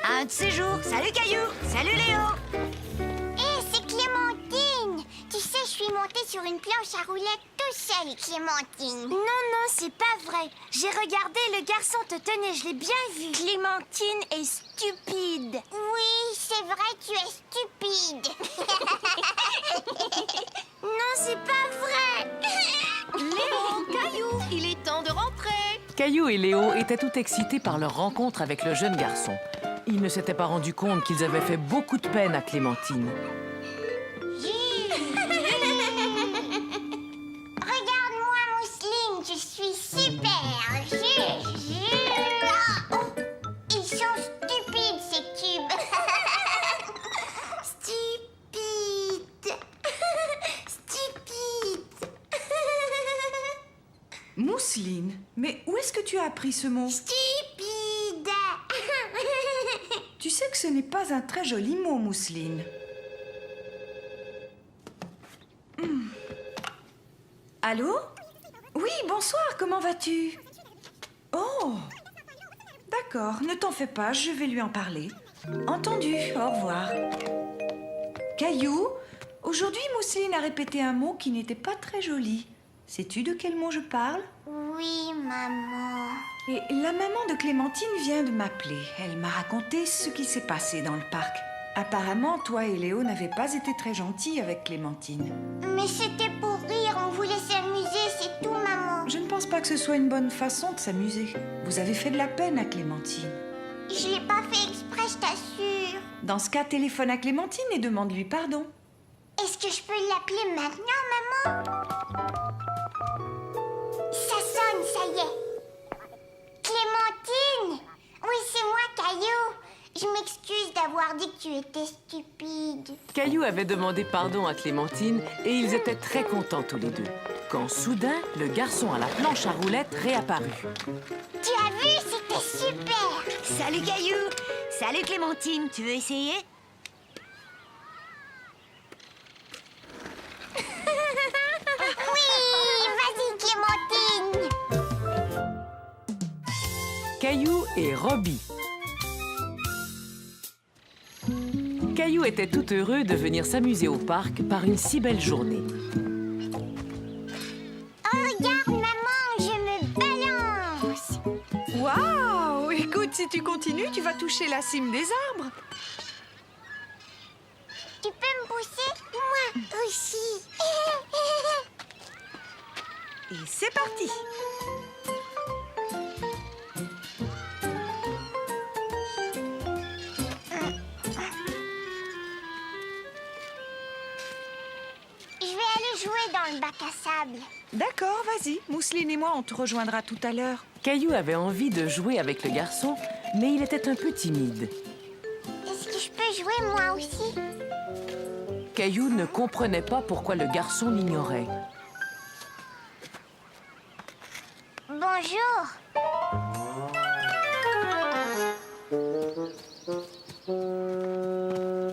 Un de ces jours. Salut Caillou. Salut Léo. Hé, c'est Clémentine. Tu sais, je suis montée sur une planche à roulettes tout seule, Clémentine. Non, non, c'est pas vrai. J'ai regardé, le garçon te tenait, je l'ai bien vu. Clémentine est stupide. Oui, c'est vrai, tu es stupide. Non, c'est pas vrai. Léo, Caillou, il est temps de rentrer. Caillou et Léo étaient tout excités par leur rencontre avec le jeune garçon. Ils ne s'étaient pas rendus compte qu'ils avaient fait beaucoup de peine à Clémentine. Regarde-moi, Mousseline, je suis super. Oh, ils sont stupides, ces cubes. Stupide. Stupide. Mousseline, mais où est-ce que tu as appris ce mot? Stupide. Tu sais que ce n'est pas un très joli mot, Mousseline. Allô? Oui, bonsoir, comment vas-tu? Oh! D'accord, ne t'en fais pas, je vais lui en parler. Entendu, au revoir. Caillou, aujourd'hui, Mousseline a répété un mot qui n'était pas très joli. Sais-tu de quel mot je parle? Oui, maman. Et la maman de Clémentine vient de m'appeler. Elle m'a raconté ce qui s'est passé dans le parc. Apparemment, toi et Léo n'avaient pas été très gentils avec Clémentine. Mais c'était pour rire, on voulait s'amuser, pas que ce soit une bonne façon de s'amuser. Vous avez fait de la peine à Clémentine. Je l'ai pas fait exprès, je t'assure. Dans ce cas, téléphone à Clémentine et demande-lui pardon. Est-ce que je peux l'appeler maintenant, maman? Ça sonne, ça y est. Clémentine! Oui, c'est moi, Caillou. Je m'excuse d'avoir dit que tu étais stupide. Caillou avait demandé pardon à Clémentine et ils étaient très contents tous les deux. Quand soudain, le garçon à la planche à roulettes réapparut. Tu as vu, c'était super. Salut Caillou. Salut Clémentine, tu veux essayer? Oui, vas-y, Clémentine. Caillou et Robbie. Caillou était tout heureux de venir s'amuser au parc par une si belle journée. Oh, regarde, maman, je me balance. Waouh! Écoute, si tu continues, tu vas toucher la cime des arbres. Tu peux me pousser? Moi aussi. Et c'est parti! Je vais aller jouer dans le bac à sable. D'accord, vas-y. Mousseline et moi, on te rejoindra tout à l'heure. Caillou avait envie de jouer avec le garçon, mais il était un peu timide. Est-ce que je peux jouer moi aussi? Caillou ne comprenait pas pourquoi le garçon l'ignorait. Bonjour.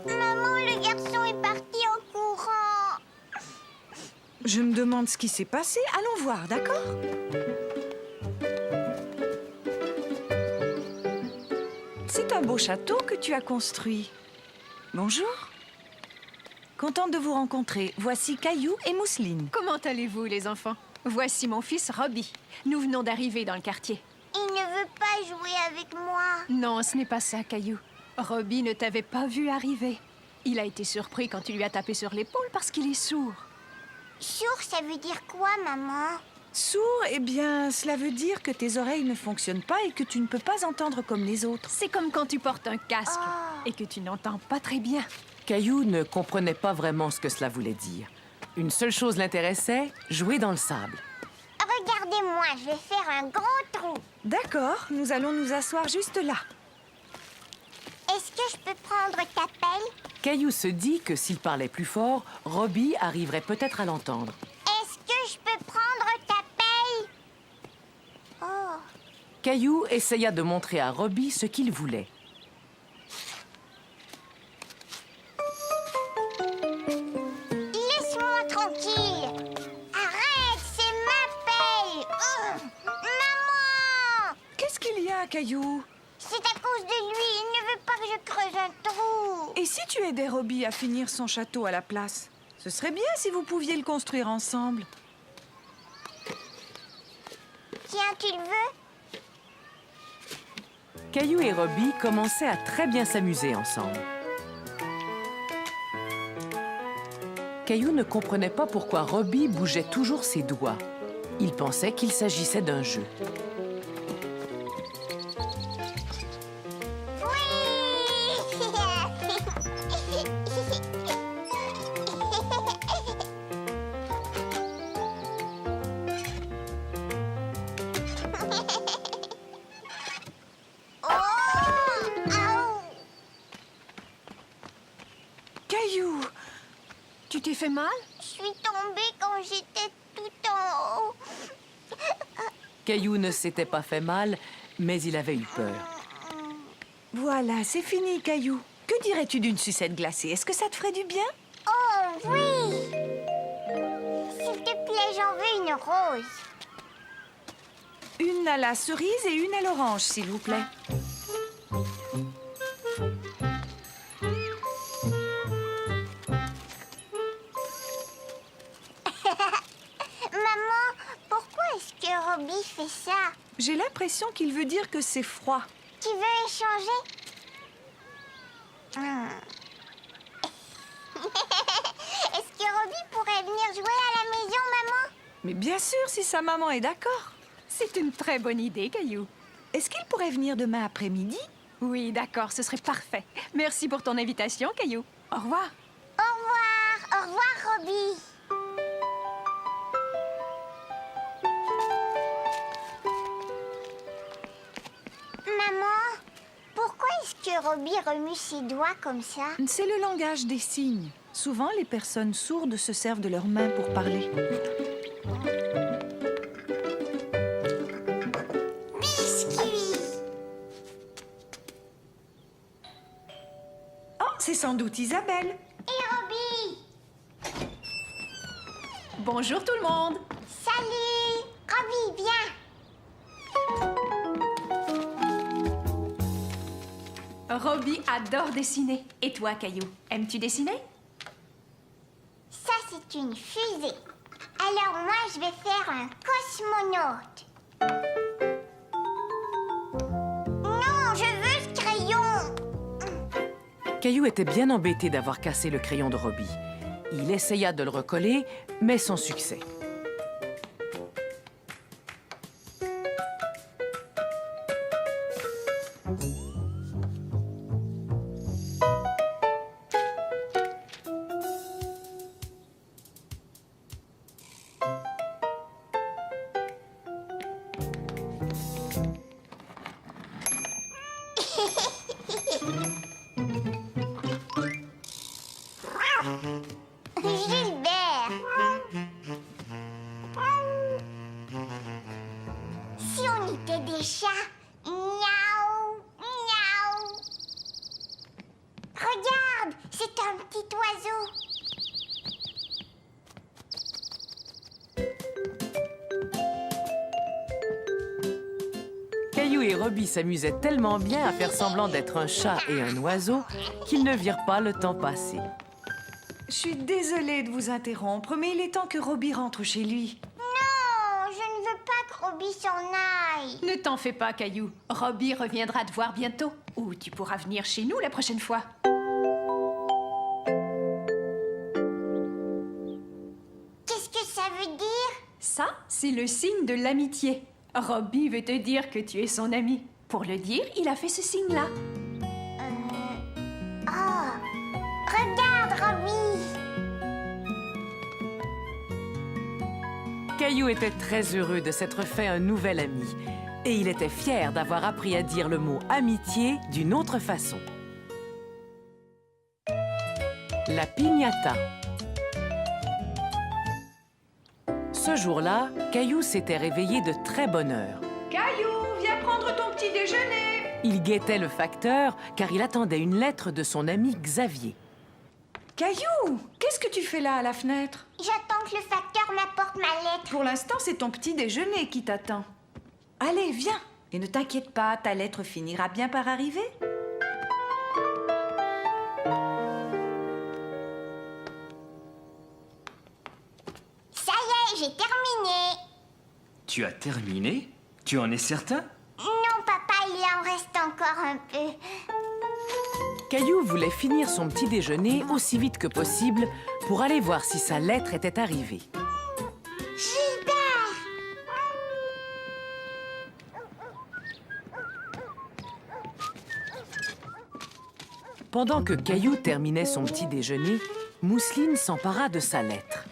Maman, le garçon est parti en courant. Je me demande ce qui s'est passé. Allons voir, d'accord? C'est un beau château que tu as construit. Bonjour. Contente de vous rencontrer. Voici Caillou et Mousseline. Comment allez-vous, les enfants? Voici mon fils Robbie. Nous venons d'arriver dans le quartier. Il ne veut pas jouer avec moi. Non, ce n'est pas ça, Caillou. Robbie ne t'avait pas vu arriver. Il a été surpris quand tu lui as tapé sur l'épaule parce qu'il est sourd. Sourd, ça veut dire quoi, maman? Sourd, eh bien, cela veut dire que tes oreilles ne fonctionnent pas et que tu ne peux pas entendre comme les autres. C'est comme quand tu portes un casque et que tu n'entends pas très bien. Caillou ne comprenait pas vraiment ce que cela voulait dire. Une seule chose l'intéressait, jouer dans le sable. Regardez-moi, je vais faire un grand trou. D'accord, nous allons nous asseoir juste là. Est-ce que je peux prendre ta pelle? Caillou se dit que s'il parlait plus fort, Robbie arriverait peut-être à l'entendre. Est-ce que je peux prendre ta pelle? Oh. Caillou essaya de montrer à Robbie ce qu'il voulait. Laisse-moi tranquille. Arrête, c'est ma pelle. Maman! Qu'est-ce qu'il y a, Caillou? C'est à cause de lui, il ne veut pas que je creuse un trou. Et si tu aidais Robbie à finir son château à la place? Ce serait bien si vous pouviez le construire ensemble. Tiens, tu le veux? Caillou et Robbie commençaient à très bien s'amuser ensemble. Caillou ne comprenait pas pourquoi Robbie bougeait toujours ses doigts. Il pensait qu'il s'agissait d'un jeu. Caillou! Tu t'es fait mal? Je suis tombée quand j'étais tout en haut. Caillou ne s'était pas fait mal, mais il avait eu peur. Voilà, c'est fini, Caillou. Que dirais-tu d'une sucette glacée? Est-ce que ça te ferait du bien? Oh oui! S'il te plaît, j'en veux une rose. Une à la cerise et une à l'orange, s'il vous plaît. Maman, pourquoi est-ce que Robbie fait ça? J'ai l'impression qu'il veut dire que c'est froid. Tu veux échanger? Est-ce que Robbie pourrait venir jouer à la maison, maman? Mais bien sûr, si sa maman est d'accord. C'est une très bonne idée, Caillou. Est-ce qu'il pourrait venir demain après-midi? Oui, d'accord, ce serait parfait. Merci pour ton invitation, Caillou. Au revoir. Au revoir, Robbie. Maman, pourquoi est-ce que Robbie remue ses doigts comme ça? C'est le langage des signes. Souvent, les personnes sourdes se servent de leurs mains pour parler. Biscuit. Oh, c'est sans doute Isabelle. Et Robbie. Bonjour tout le monde. Salut. Robbie, viens. Robbie adore dessiner. Et toi, Caillou, aimes-tu dessiner? Ça, c'est une fusée. Alors moi, je vais faire un cosmonaute. Non, je veux ce crayon. Caillou était bien embêté d'avoir cassé le crayon de Robbie. Il essaya de le recoller, mais sans succès. Gilbert. Si on était des chats. Miaou, miaou. Regarde, c'est un petit oiseau. Caillou et Robbie s'amusaient tellement bien à faire semblant d'être un chat et un oiseau qu'ils ne virent pas le temps passer. Je suis désolée de vous interrompre, mais il est temps que Robbie rentre chez lui. Non, je ne veux pas que Robbie s'en aille. Ne t'en fais pas, Caillou. Robbie reviendra te voir bientôt. Ou tu pourras venir chez nous la prochaine fois. Qu'est-ce que ça veut dire? Ça, c'est le signe de l'amitié. Robbie veut te dire que tu es son ami. Pour le dire, il a fait ce signe-là. Oh, regarde, Robbie. Caillou était très heureux de s'être fait un nouvel ami. Et il était fier d'avoir appris à dire le mot amitié d'une autre façon. La piñata. Ce jour-là, Caillou s'était réveillé de très bonne heure. Caillou, viens prendre ton petit déjeuner. Il guettait le facteur car il attendait une lettre de son ami Xavier. Caillou, qu'est-ce que tu fais là à la fenêtre? J'attends que le facteur m'apporte ma lettre. Pour l'instant, c'est ton petit déjeuner qui t'attend. Allez, viens. Et ne t'inquiète pas, ta lettre finira bien par arriver. Ça y est, j'ai terminé. Tu as terminé? Tu en es certain? Non, papa, il en reste encore un peu. Caillou voulait finir son petit déjeuner aussi vite que possible pour aller voir si sa lettre était arrivée. Gilbert! Pendant que Caillou terminait son petit déjeuner, Mousseline s'empara de sa lettre.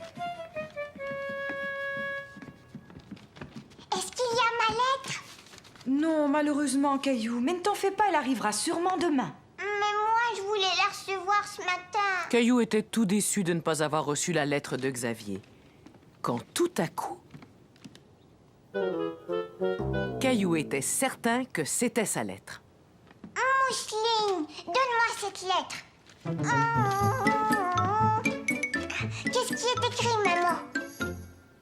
Est-ce qu'il y a ma lettre? Non, malheureusement, Caillou. Mais ne t'en fais pas, elle arrivera sûrement demain. Mais moi, je voulais la recevoir ce matin. Caillou était tout déçu de ne pas avoir reçu la lettre de Xavier. Quand tout à coup... Caillou était certain que c'était sa lettre. Mousseline, donne-moi cette lettre. Qu'est-ce qui est écrit, maman?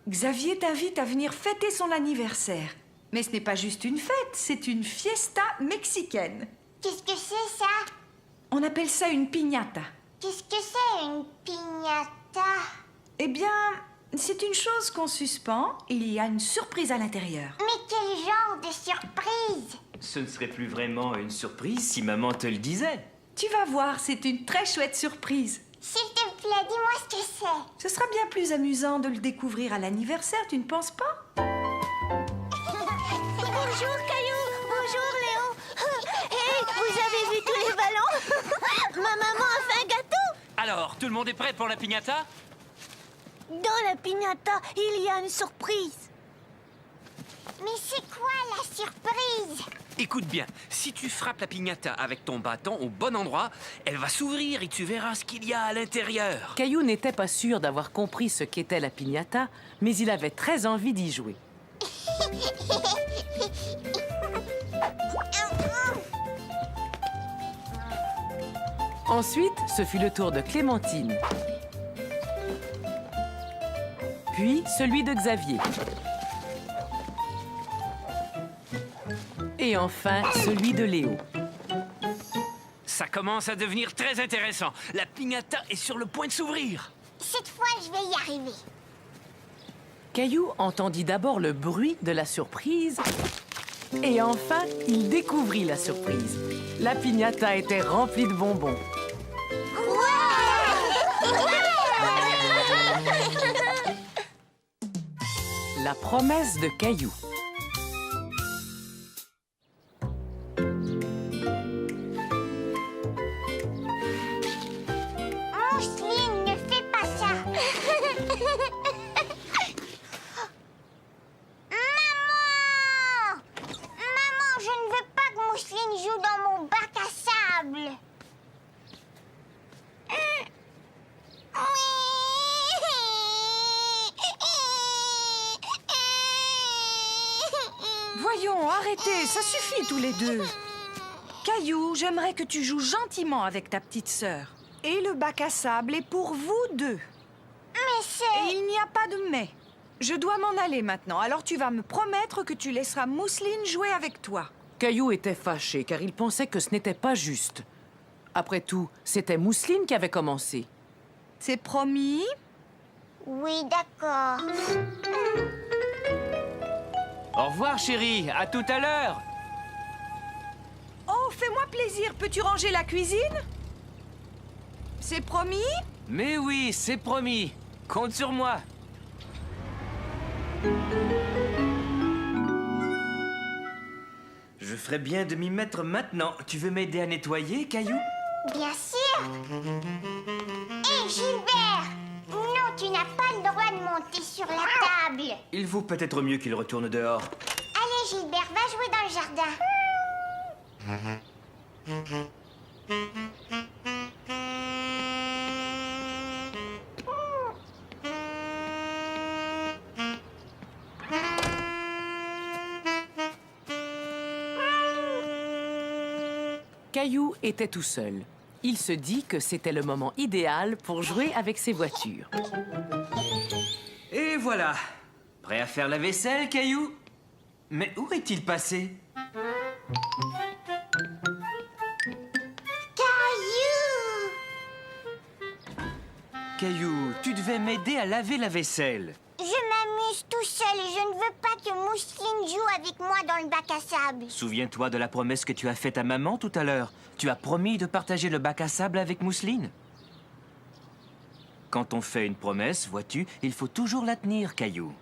Xavier t'invite à venir fêter son anniversaire. Mais ce n'est pas juste une fête, c'est une fiesta mexicaine. Qu'est-ce que c'est, ça? On appelle ça une piñata. Qu'est-ce que c'est, une piñata? Eh bien, c'est une chose qu'on suspend et il y a une surprise à l'intérieur. Mais quel genre de surprise? Ce ne serait plus vraiment une surprise si maman te le disait. Tu vas voir, c'est une très chouette surprise. S'il te plaît, dis-moi ce que c'est. Ce sera bien plus amusant de le découvrir à l'anniversaire, tu ne penses pas? Alors, tout le monde est prêt pour la piñata? Dans la piñata, il y a une surprise. Mais c'est quoi la surprise? Écoute bien, si tu frappes la piñata avec ton bâton au bon endroit, elle va s'ouvrir et tu verras ce qu'il y a à l'intérieur. Caillou n'était pas sûr d'avoir compris ce qu'était la piñata, mais il avait très envie d'y jouer. Ensuite, ce fut le tour de Clémentine. Puis celui de Xavier. Et enfin, celui de Léo. Ça commence à devenir très intéressant. La piñata est sur le point de s'ouvrir. Cette fois, je vais y arriver. Caillou entendit d'abord le bruit de la surprise. Et enfin, il découvrit la surprise. La piñata était remplie de bonbons. La promesse de Caillou. Mousseline, ne fais pas ça. Maman! Maman, je ne veux pas que Mousseline joue dans mon bac à sable. Voyons, arrêtez, ça suffit tous les deux. Caillou, j'aimerais que tu joues gentiment avec ta petite sœur. Et le bac à sable est pour vous deux. Mais c'est... Et il n'y a pas de mais. Je dois m'en aller maintenant, alors tu vas me promettre que tu laisseras Mousseline jouer avec toi. Caillou était fâché car il pensait que ce n'était pas juste. Après tout, c'était Mousseline qui avait commencé. C'est promis? Oui, d'accord. Au revoir, chérie. À tout à l'heure. Oh, fais-moi plaisir, peux-tu ranger la cuisine? C'est promis? Mais oui, c'est promis. Compte sur moi. Je ferais bien de m'y mettre maintenant. Tu veux m'aider à nettoyer, Caillou? Bien sûr. Hé, Gilbert! Non, tu n'as pas le droit de monter sur la table. Il vaut peut-être mieux qu'il retourne dehors. Allez, Gilbert, va jouer dans le jardin. Caillou était tout seul. Il se dit que c'était le moment idéal pour jouer avec ses voitures. Et voilà. Prêt à faire la vaisselle, Caillou? Mais où est-il passé? Caillou! Caillou, tu devais m'aider à laver la vaisselle. Je m'amuse tout seul et je ne veux pas que Mousseline joue avec moi dans le bac à sable. Souviens-toi de la promesse que tu as faite à maman tout à l'heure. Tu as promis de partager le bac à sable avec Mousseline. Quand on fait une promesse, vois-tu, il faut toujours la tenir, Caillou.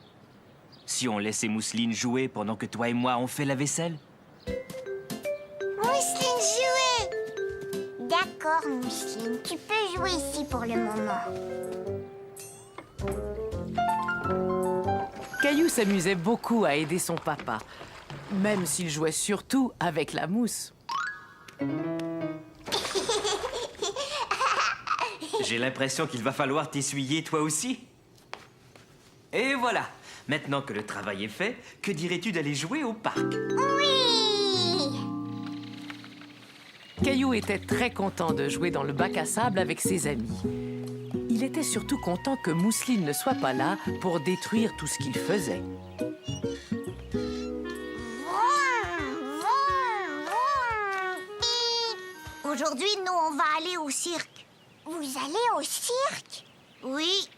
Si on laissait Mousseline jouer pendant que toi et moi on fait la vaisselle. Mousseline, jouer! D'accord, Mousseline, tu peux jouer ici pour le moment. Caillou s'amusait beaucoup à aider son papa, même s'il jouait surtout avec la mousse. J'ai l'impression qu'il va falloir t'essuyer toi aussi. Et voilà. Maintenant que le travail est fait, que dirais-tu d'aller jouer au parc? Oui! Caillou était très content de jouer dans le bac à sable avec ses amis. Il était surtout content que Mousseline ne soit pas là pour détruire tout ce qu'il faisait. Aujourd'hui, nous, on va aller au cirque. Vous allez au cirque? Oui.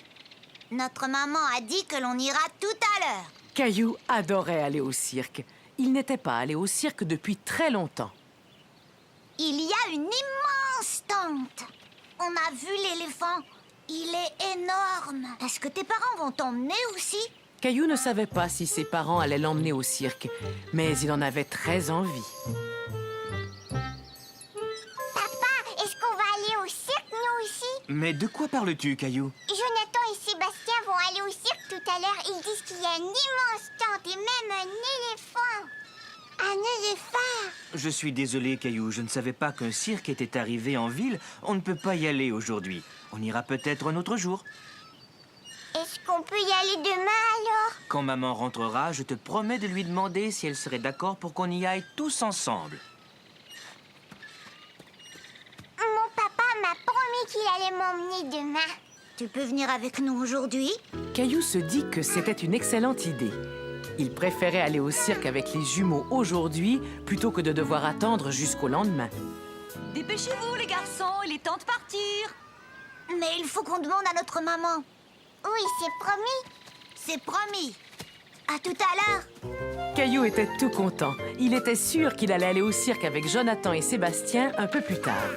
Notre maman a dit que l'on ira tout à l'heure. Caillou adorait aller au cirque. Il n'était pas allé au cirque depuis très longtemps. Il y a une immense tente. On a vu l'éléphant. Il est énorme. Est-ce que tes parents vont t'emmener aussi? Caillou ne savait pas si ses parents allaient l'emmener au cirque, mais il en avait très envie. Papa, est-ce qu'on va aller au cirque, nous aussi? Mais de quoi parles-tu, Caillou? Jonathan et Sébastien vont aller au cirque tout à l'heure. Ils disent qu'il y a une immense tente et même un éléphant. Un éléphant! Je suis désolé, Caillou. Je ne savais pas qu'un cirque était arrivé en ville. On ne peut pas y aller aujourd'hui. On ira peut-être un autre jour. Est-ce qu'on peut y aller demain alors? Quand maman rentrera, je te promets de lui demander si elle serait d'accord pour qu'on y aille tous ensemble. Mon papa m'a promis qu'il allait m'emmener demain. Tu peux venir avec nous aujourd'hui? Caillou se dit que c'était une excellente idée. Il préférait aller au cirque avec les jumeaux aujourd'hui plutôt que de devoir attendre jusqu'au lendemain. Dépêchez-vous, les garçons, il est temps de partir. Mais il faut qu'on demande à notre maman. Oui, c'est promis. C'est promis. À tout à l'heure. Caillou était tout content. Il était sûr qu'il allait aller au cirque avec Jonathan et Sébastien un peu plus tard.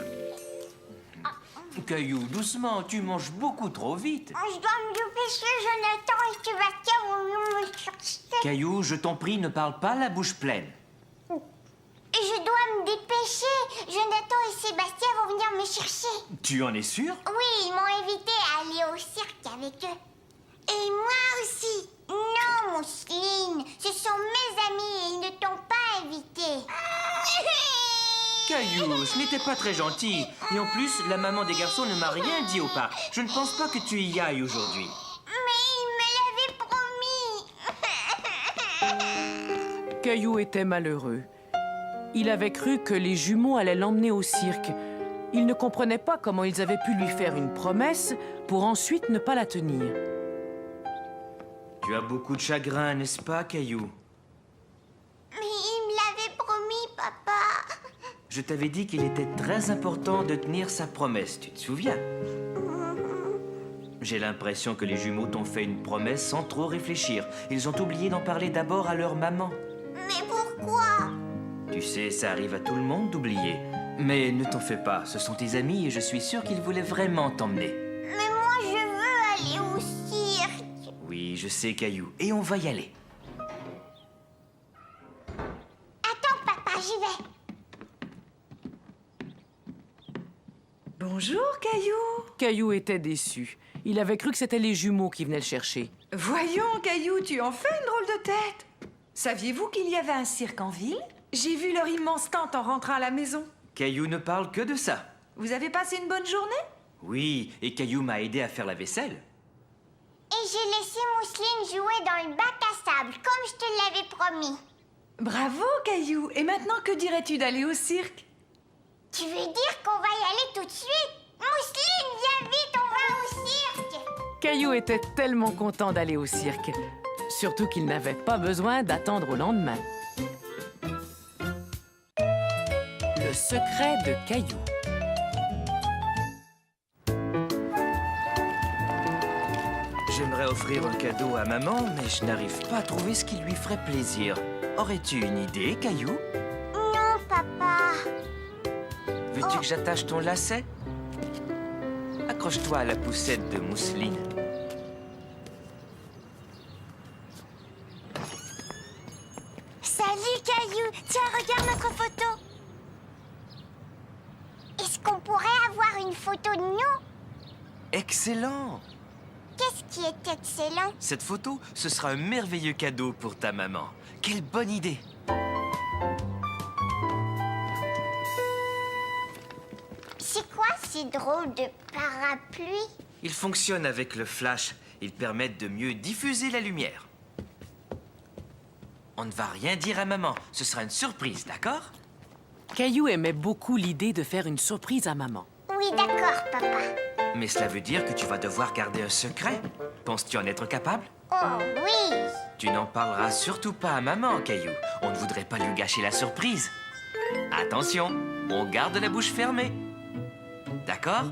Caillou, doucement, tu manges beaucoup trop vite. Je dois me dépêcher, Jonathan et Sébastien vont venir me chercher. Caillou, je t'en prie, ne parle pas la bouche pleine. Je dois me dépêcher. Jonathan et Sébastien vont venir me chercher. Tu en es sûr? Oui, ils m'ont invité à aller au cirque avec eux. Et moi aussi. Non, Mousseline, ce sont mes amis et ils ne t'ont pas invité. Caillou, ce n'était pas très gentil. Et en plus, la maman des garçons ne m'a rien dit au parc. Je ne pense pas que tu y ailles aujourd'hui. Mais ils me l'avaient promis. Caillou était malheureux. Il avait cru que les jumeaux allaient l'emmener au cirque. Il ne comprenait pas comment ils avaient pu lui faire une promesse pour ensuite ne pas la tenir. Tu as beaucoup de chagrin, n'est-ce pas, Caillou? Mais ils me l'avaient promis, papa. Je t'avais dit qu'il était très important de tenir sa promesse, tu te souviens? J'ai l'impression que les jumeaux t'ont fait une promesse sans trop réfléchir. Ils ont oublié d'en parler d'abord à leur maman. Mais pourquoi? Tu sais, ça arrive à tout le monde d'oublier. Mais ne t'en fais pas, ce sont tes amis et je suis sûr qu'ils voulaient vraiment t'emmener. Mais moi, je veux aller au cirque. Oui, je sais, Caillou, et on va y aller. Attends, papa, j'y vais. Bonjour, Caillou. Caillou était déçu. Il avait cru que c'était les jumeaux qui venaient le chercher. Voyons, Caillou, tu en fais une drôle de tête. Saviez-vous qu'il y avait un cirque en ville? J'ai vu leur immense tente en rentrant à la maison. Caillou ne parle que de ça. Vous avez passé une bonne journée? Oui, et Caillou m'a aidé à faire la vaisselle. Et j'ai laissé Mousseline jouer dans le bac à sable, comme je te l'avais promis. Bravo, Caillou. Et maintenant, que dirais-tu d'aller au cirque? Tu veux dire qu'on va y aller tout de suite? Mousseline, viens vite, on va au cirque. Caillou était tellement content d'aller au cirque. Surtout qu'il n'avait pas besoin d'attendre au lendemain. Le secret de Caillou. J'aimerais offrir un cadeau à maman, mais je n'arrive pas à trouver ce qui lui ferait plaisir. Aurais-tu une idée, Caillou? Non, papa. Veux-tu que j'attache ton lacet? Accroche-toi à la poussette de mousseline. Salut, Caillou. Tiens, regarde notre photo. Est-ce qu'on pourrait avoir une photo de nous? Excellent! Qu'est-ce qui est excellent? Cette photo, ce sera un merveilleux cadeau pour ta maman. Quelle bonne idée! C'est quoi ces drôles de parapluies? Ils fonctionnent avec le flash. Ils permettent de mieux diffuser la lumière. On ne va rien dire à maman. Ce sera une surprise, d'accord? Caillou aimait beaucoup l'idée de faire une surprise à maman. Oui, d'accord, papa. Mais cela veut dire que tu vas devoir garder un secret. Penses-tu en être capable? Oh, oui. Tu n'en parleras surtout pas à maman, Caillou. On ne voudrait pas lui gâcher la surprise. Attention, on garde la bouche fermée. D'accord?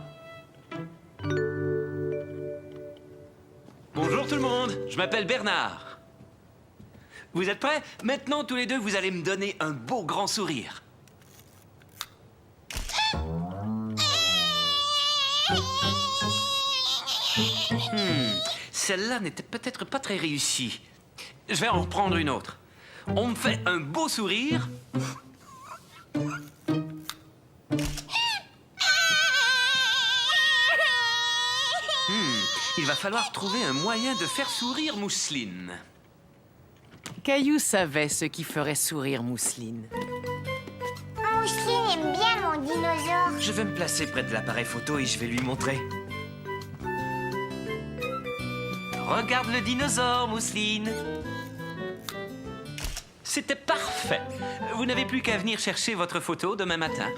Bonjour tout le monde, je m'appelle Bernard. Vous êtes prêts? Maintenant, tous les deux, vous allez me donner un beau grand sourire. Celle-là n'était peut-être pas très réussie. Je vais en reprendre une autre. On me fait un beau sourire. Il va falloir trouver un moyen de faire sourire Mousseline. Caillou savait ce qui ferait sourire Mousseline. Mousseline aime bien mon dinosaure. Je vais me placer près de l'appareil photo et je vais lui montrer. Regarde le dinosaure, Mousseline. C'était parfait. Vous n'avez plus qu'à venir chercher votre photo demain matin.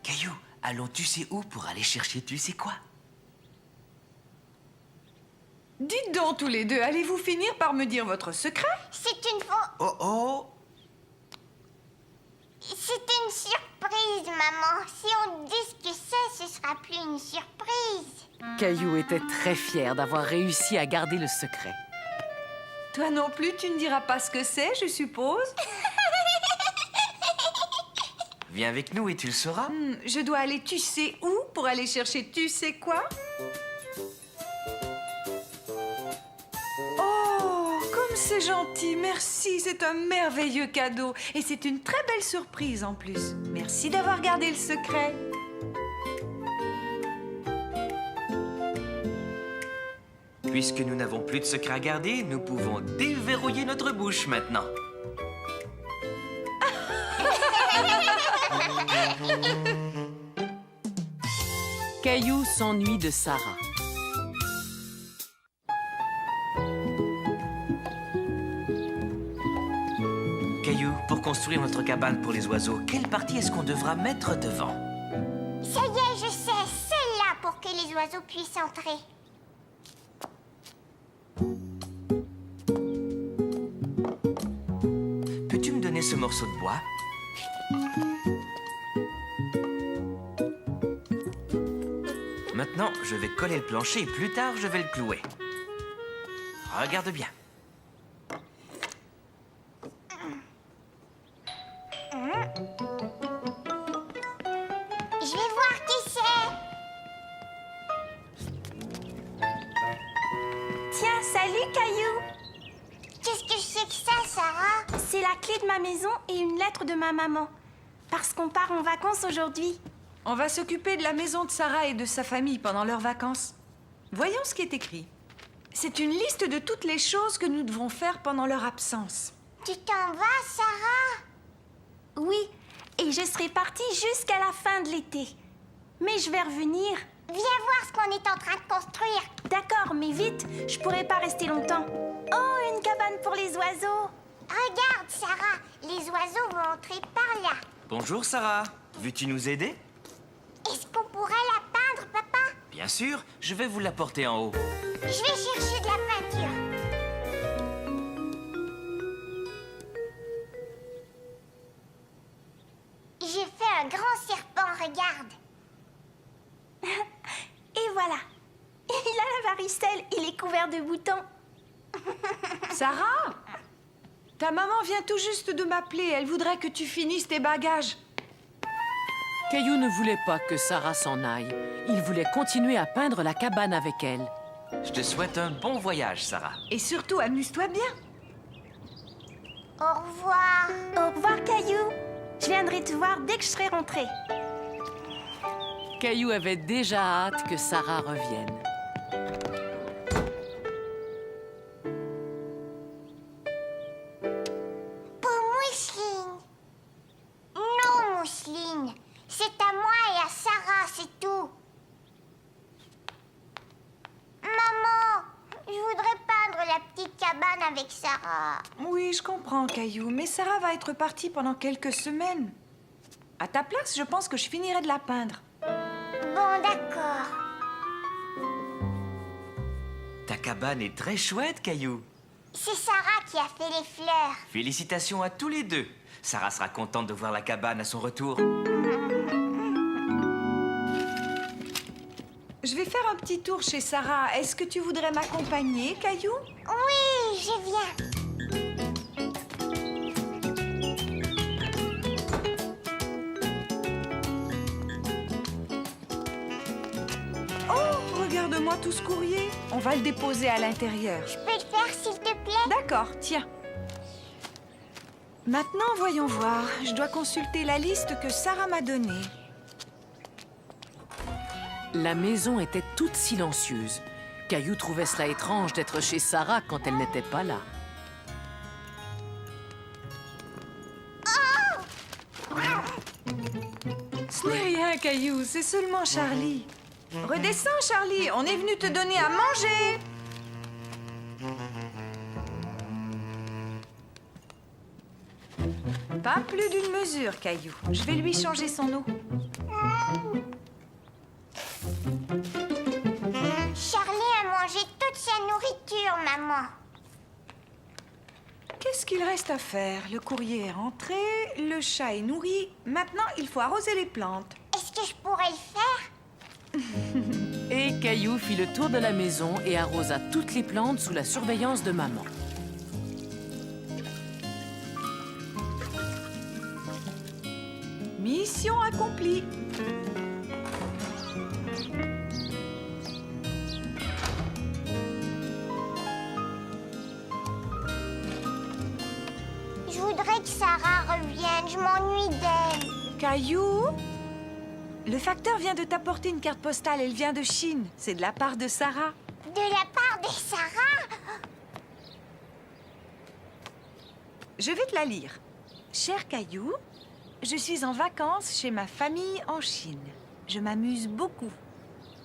Caillou, allons tu sais où pour aller chercher tu sais quoi? Dites donc tous les deux, allez-vous finir par me dire votre secret? C'est une faux... Oh oh! C'est une surprise, maman. Si on dit ce que c'est, ce sera plus une surprise. Caillou était très fier d'avoir réussi à garder le secret. Toi non plus, tu ne diras pas ce que c'est, je suppose? Viens avec nous et tu le sauras. Je dois aller tu sais où pour aller chercher tu sais quoi? Oh, comme c'est gentil, merci, c'est un merveilleux cadeau. Et c'est une très belle surprise en plus. Merci d'avoir gardé le secret. Puisque nous n'avons plus de secret à garder, nous pouvons déverrouiller notre bouche maintenant. Caillou s'ennuie de Sarah. Caillou, pour construire notre cabane pour les oiseaux, quelle partie est-ce qu'on devra mettre devant? Ça y est, je sais. Celle-là pour que les oiseaux puissent entrer. Peux-tu me donner ce morceau de bois? Maintenant, je vais coller le plancher et plus tard, je vais le clouer. Regarde bien. Je vais voir qui c'est. Tiens, salut, Caillou. Qu'est-ce que c'est que ça, Sarah? C'est la clé de ma maison et une lettre de ma maman. Parce qu'on part en vacances aujourd'hui. On va s'occuper de la maison de Sarah et de sa famille pendant leurs vacances. Voyons ce qui est écrit. C'est une liste de toutes les choses que nous devrons faire pendant leur absence. Tu t'en vas, Sarah? Oui, et je serai partie jusqu'à la fin de l'été. Mais je vais revenir. Viens voir ce qu'on est en train de construire. D'accord, mais vite, je pourrai pas rester longtemps. Oh, une cabane pour les oiseaux. Regarde, Sarah, les oiseaux vont entrer par là. Bonjour, Sarah. Veux-tu nous aider? Est-ce qu'on pourrait la peindre, papa? Bien sûr, je vais vous l'apporter en haut. Je vais chercher de la peinture. J'ai fait un grand serpent, regarde. Et voilà. Il a la varicelle, il est couvert de boutons. Sarah, ta maman vient tout juste de m'appeler. Elle voudrait que tu finisses tes bagages. Caillou ne voulait pas que Sarah s'en aille. Il voulait continuer à peindre la cabane avec elle. Je te souhaite un bon voyage, Sarah. Et surtout, amuse-toi bien. Au revoir. Au revoir, Caillou. Je viendrai te voir dès que je serai rentrée. Caillou avait déjà hâte que Sarah revienne. Pour Mousseline. Non, Mousseline. C'est à moi et à Sarah, c'est tout. Maman, je voudrais peindre la petite cabane avec Sarah. Oui, je comprends, Caillou, mais Sarah va être partie pendant quelques semaines. À ta place, je pense que je finirai de la peindre. Bon, d'accord. Ta cabane est très chouette, Caillou. C'est Sarah qui a fait les fleurs. Félicitations à tous les deux. Sarah sera contente de voir la cabane à son retour. Je vais faire un petit tour chez Sarah. Est-ce que tu voudrais m'accompagner, Caillou? Oui, je viens. Oh, regarde-moi tout ce courrier. On va le déposer à l'intérieur. Je peux le faire, s'il te plaît? D'accord, tiens. Maintenant, voyons voir. Je dois consulter la liste que Sarah m'a donnée. La maison était toute silencieuse. Caillou trouvait cela étrange d'être chez Sarah quand elle n'était pas là. Ce n'est rien, Caillou, c'est seulement Charlie. Redescends, Charlie, on est venu te donner à manger. Pas plus d'une mesure, Caillou. Je vais lui changer son eau. Charlie a mangé toute sa nourriture, maman. Qu'est-ce qu'il reste à faire? Le courrier est rentré, le chat est nourri. Maintenant, il faut arroser les plantes. Est-ce que je pourrais le faire? Et Caillou fit le tour de la maison et arrosa toutes les plantes sous la surveillance de maman. Mission accomplie. Je voudrais que Sarah revienne, je m'ennuie d'elle. Caillou, le facteur vient de t'apporter une carte postale. Elle vient de Chine. C'est de la part de Sarah. De la part de Sarah? Je vais te la lire. Cher Caillou, je suis en vacances chez ma famille en Chine. Je m'amuse beaucoup.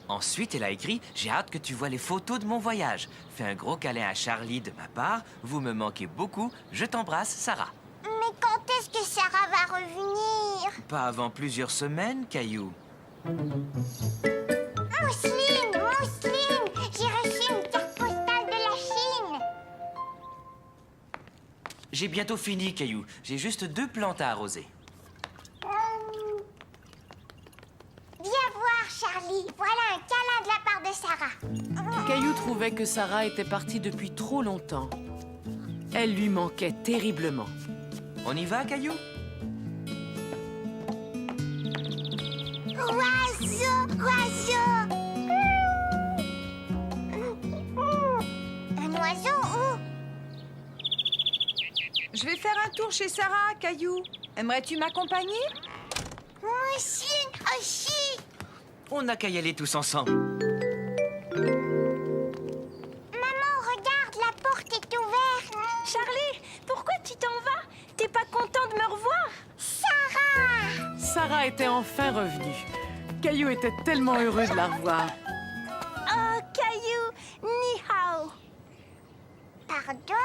Ensuite, elle a écrit « J'ai hâte que tu vois les photos de mon voyage. Fais un gros câlin à Charlie de ma part. Vous me manquez beaucoup. Je t'embrasse, Sarah. » Mais quand est-ce que Sarah va revenir? Pas avant plusieurs semaines, Caillou. Mousseline, Mousseline, j'ai reçu une carte postale de la Chine. J'ai bientôt fini, Caillou. J'ai juste 2 plantes à arroser. Viens voir, Charlie. Voilà un câlin de la part de Sarah. Caillou trouvait que Sarah était partie depuis trop longtemps. Elle lui manquait terriblement. On y va, Caillou? Oiseau, oiseau. Un oiseau où? Je vais faire un tour chez Sarah, Caillou. Aimerais-tu m'accompagner? Mousseline aussi. On n'a qu'à y aller tous ensemble. Maman, regarde, la porte est ouverte. Charlie, pourquoi tu t'en vas? T'es pas content de me revoir? Sarah! Sarah était enfin revenue. Caillou était tellement heureux de la revoir. Oh, Caillou, ni hao. Pardon?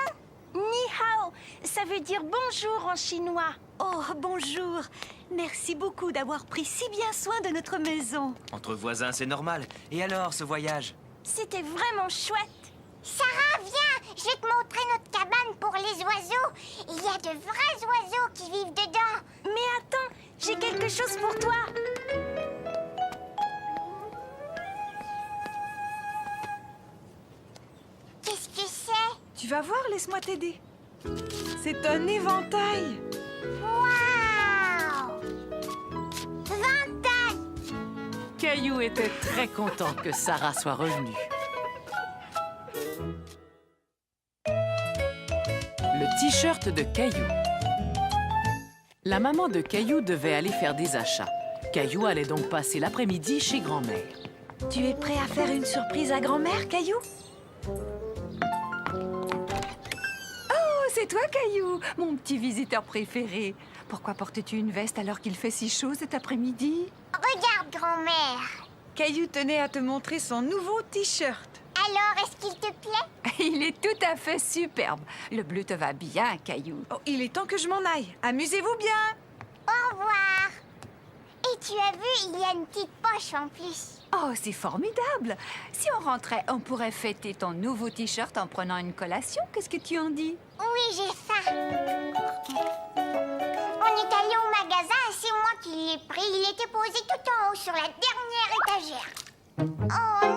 Ni hao, ça veut dire bonjour en chinois. Oh, bonjour. Merci beaucoup d'avoir pris si bien soin de notre maison. Entre voisins, c'est normal. Et alors, ce voyage? C'était vraiment chouette. Sarah, viens, je vais te montrer notre cabane pour les oiseaux. Il y a de vrais oiseaux qui vivent dedans. Mais attends, j'ai quelque chose pour toi. Qu'est-ce que c'est? Tu vas voir, laisse-moi t'aider. C'est un éventail. Waouh! 20 ans! Caillou était très content que Sarah soit revenue. Le t-shirt de Caillou. La maman de Caillou devait aller faire des achats. Caillou allait donc passer l'après-midi chez grand-mère. Tu es prêt à faire une surprise à grand-mère, Caillou? Oh, c'est toi, Caillou, mon petit visiteur préféré. Pourquoi portes-tu une veste alors qu'il fait si chaud cet après-midi? Regarde, grand-mère. Caillou tenait à te montrer son nouveau t-shirt. Alors, est-ce qu'il te plaît? Il est tout à fait superbe. Le bleu te va bien, Caillou. Oh, il est temps que je m'en aille. Amusez-vous bien. Au revoir. Et tu as vu, il y a une petite poche en plus. Oh, c'est formidable. Si on rentrait, on pourrait fêter ton nouveau t-shirt en prenant une collation. Qu'est-ce que tu en dis? Oui, j'ai faim. On est allé au magasin et c'est moi qui l'ai pris. Il était posé tout en haut sur la dernière étagère. Oh non!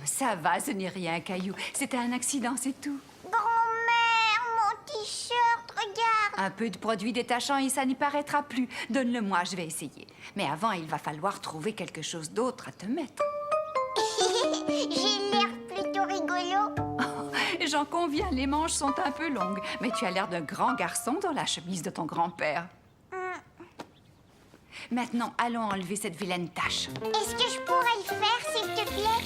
Ça va, ce n'est rien, Caillou. C'était un accident, c'est tout. Grand-mère, mon t-shirt, regarde. Un peu de produit détachant et ça n'y paraîtra plus. Donne-le-moi, je vais essayer. Mais avant, il va falloir trouver quelque chose d'autre à te mettre. J'ai l'air plutôt rigolo. J'en conviens, les manches sont un peu longues. Mais tu as l'air d'un grand garçon dans la chemise de ton grand-père. Maintenant, allons enlever cette vilaine tache. Est-ce que je pourrais le faire, s'il te plaît?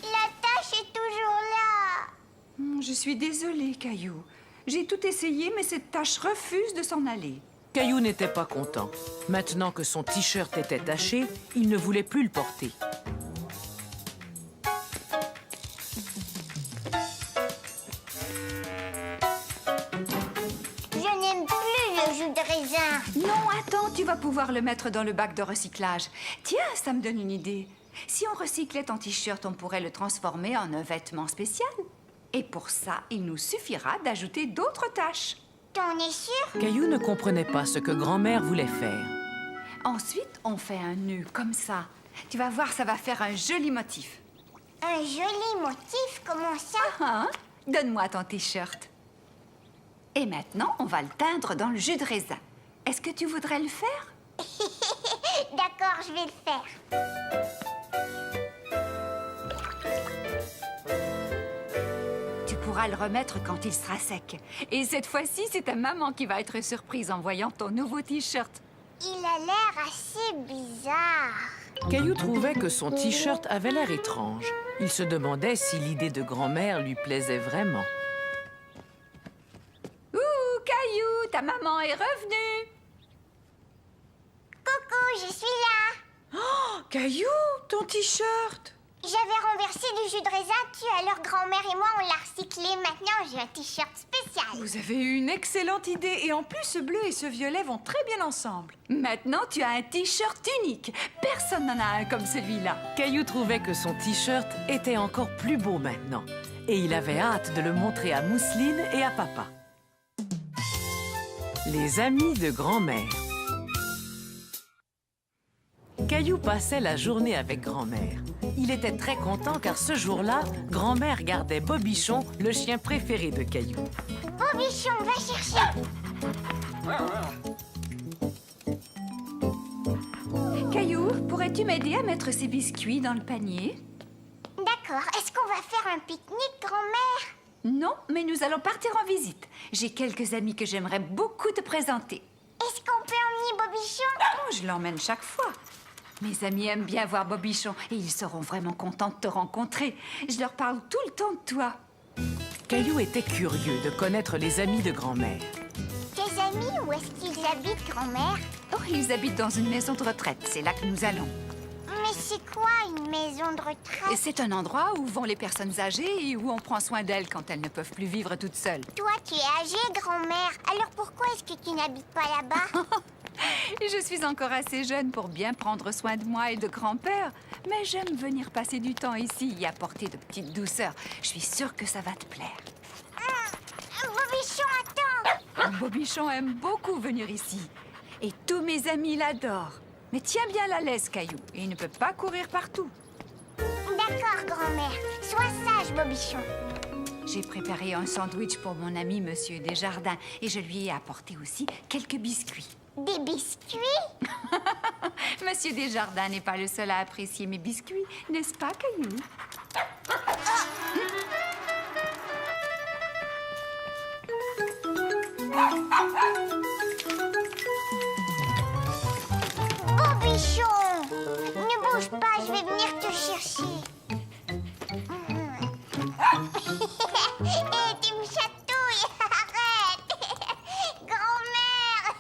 La tâche est toujours là. Je suis désolée, Caillou. J'ai tout essayé, mais cette tache refuse de s'en aller. Caillou n'était pas content. Maintenant que son t-shirt était taché, il ne voulait plus le porter. Je n'aime plus le jus de raisin. Non, attends, tu vas pouvoir le mettre dans le bac de recyclage. Tiens, ça me donne une idée. Si on recyclait ton t-shirt, on pourrait le transformer en un vêtement spécial. Et pour ça, il nous suffira d'ajouter d'autres taches. T'en es sûr? Caillou ne comprenait pas ce que grand-mère voulait faire. Ensuite, on fait un nœud comme ça. Tu vas voir, ça va faire un joli motif. Un joli motif, comment ça? Hein? Donne-moi ton t-shirt. Et maintenant, on va le teindre dans le jus de raisin. Est-ce que tu voudrais le faire? D'accord, je vais le faire. Tu pourras le remettre quand il sera sec. Et cette fois-ci, c'est ta maman qui va être surprise en voyant ton nouveau t-shirt. Il a l'air assez bizarre. Caillou trouvait que son t-shirt avait l'air étrange. Il se demandait si l'idée de grand-mère lui plaisait vraiment. Ouh, Caillou, ta maman est revenue. Coucou, je suis là. Oh, Caillou, ton t-shirt. J'avais renversé du jus de raisin dessus, alors grand-mère et moi, on l'a recyclé. Maintenant, j'ai un t-shirt spécial. Vous avez eu une excellente idée. Et en plus, ce bleu et ce violet vont très bien ensemble. Maintenant, tu as un t-shirt unique. Personne n'en a un comme celui-là. Caillou trouvait que son t-shirt était encore plus beau maintenant. Et il avait hâte de le montrer à Mousseline et à papa. Les amis de grand-mère. Caillou passait la journée avec grand-mère. Il était très content car ce jour-là, grand-mère gardait Bobichon, le chien préféré de Caillou. Bobichon, va chercher. Caillou, pourrais-tu m'aider à mettre ces biscuits dans le panier? D'accord, est-ce qu'on va faire un pique-nique, grand-mère? Non, mais nous allons partir en visite. J'ai quelques amis que j'aimerais beaucoup te présenter. Est-ce qu'on peut emmener Bobichon? Oh, je l'emmène chaque fois. Mes amis aiment bien voir Bobichon et ils seront vraiment contents de te rencontrer. Je leur parle tout le temps de toi. Caillou était curieux de connaître les amis de grand-mère. Tes amis, où est-ce qu'ils habitent, grand-mère? Oh, ils habitent dans une maison de retraite. C'est là que nous allons. Mais c'est quoi une maison de retraite? C'est un endroit où vont les personnes âgées et où on prend soin d'elles quand elles ne peuvent plus vivre toutes seules. Toi, tu es âgée, grand-mère. Alors pourquoi est-ce que tu n'habites pas là-bas? Je suis encore assez jeune pour bien prendre soin de moi et de grand-père, mais j'aime venir passer du temps ici et apporter de petites douceurs. Je suis sûre que ça va te plaire. Bobichon, attends! Bobichon aime beaucoup venir ici. Et tous mes amis l'adorent. Mais tiens bien la laisse, Caillou. Et il ne peut pas courir partout. D'accord, grand-mère. Sois sage, Bobichon. J'ai préparé un sandwich pour mon ami Monsieur Desjardins et je lui ai apporté aussi quelques biscuits. Des biscuits? Monsieur Desjardins n'est pas le seul à apprécier mes biscuits, n'est-ce pas, Caillou? Bobichon! Ne bouge pas, je vais venir te chercher. Hé, tu me chatouilles! Arrête! Grand-mère!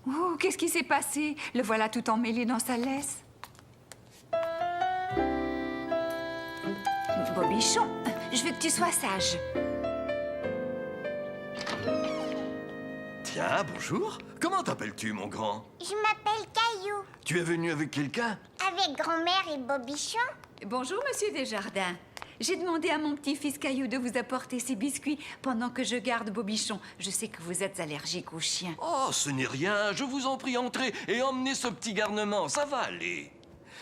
Oh, qu'est-ce qui s'est passé? Le voilà tout emmêlé dans sa laisse. Bobichon, je veux que tu sois sage. Tiens, bonjour. Comment t'appelles-tu, mon grand? Je m'appelle Caillou. Tu es venu avec quelqu'un? Avec grand-mère et Bobichon? Bonjour, Monsieur Desjardins. J'ai demandé à mon petit-fils Caillou de vous apporter ces biscuits pendant que je garde Bobichon. Je sais que vous êtes allergique aux chiens. Oh, ce n'est rien. Je vous en prie, entrez et emmenez ce petit garnement. Ça va aller.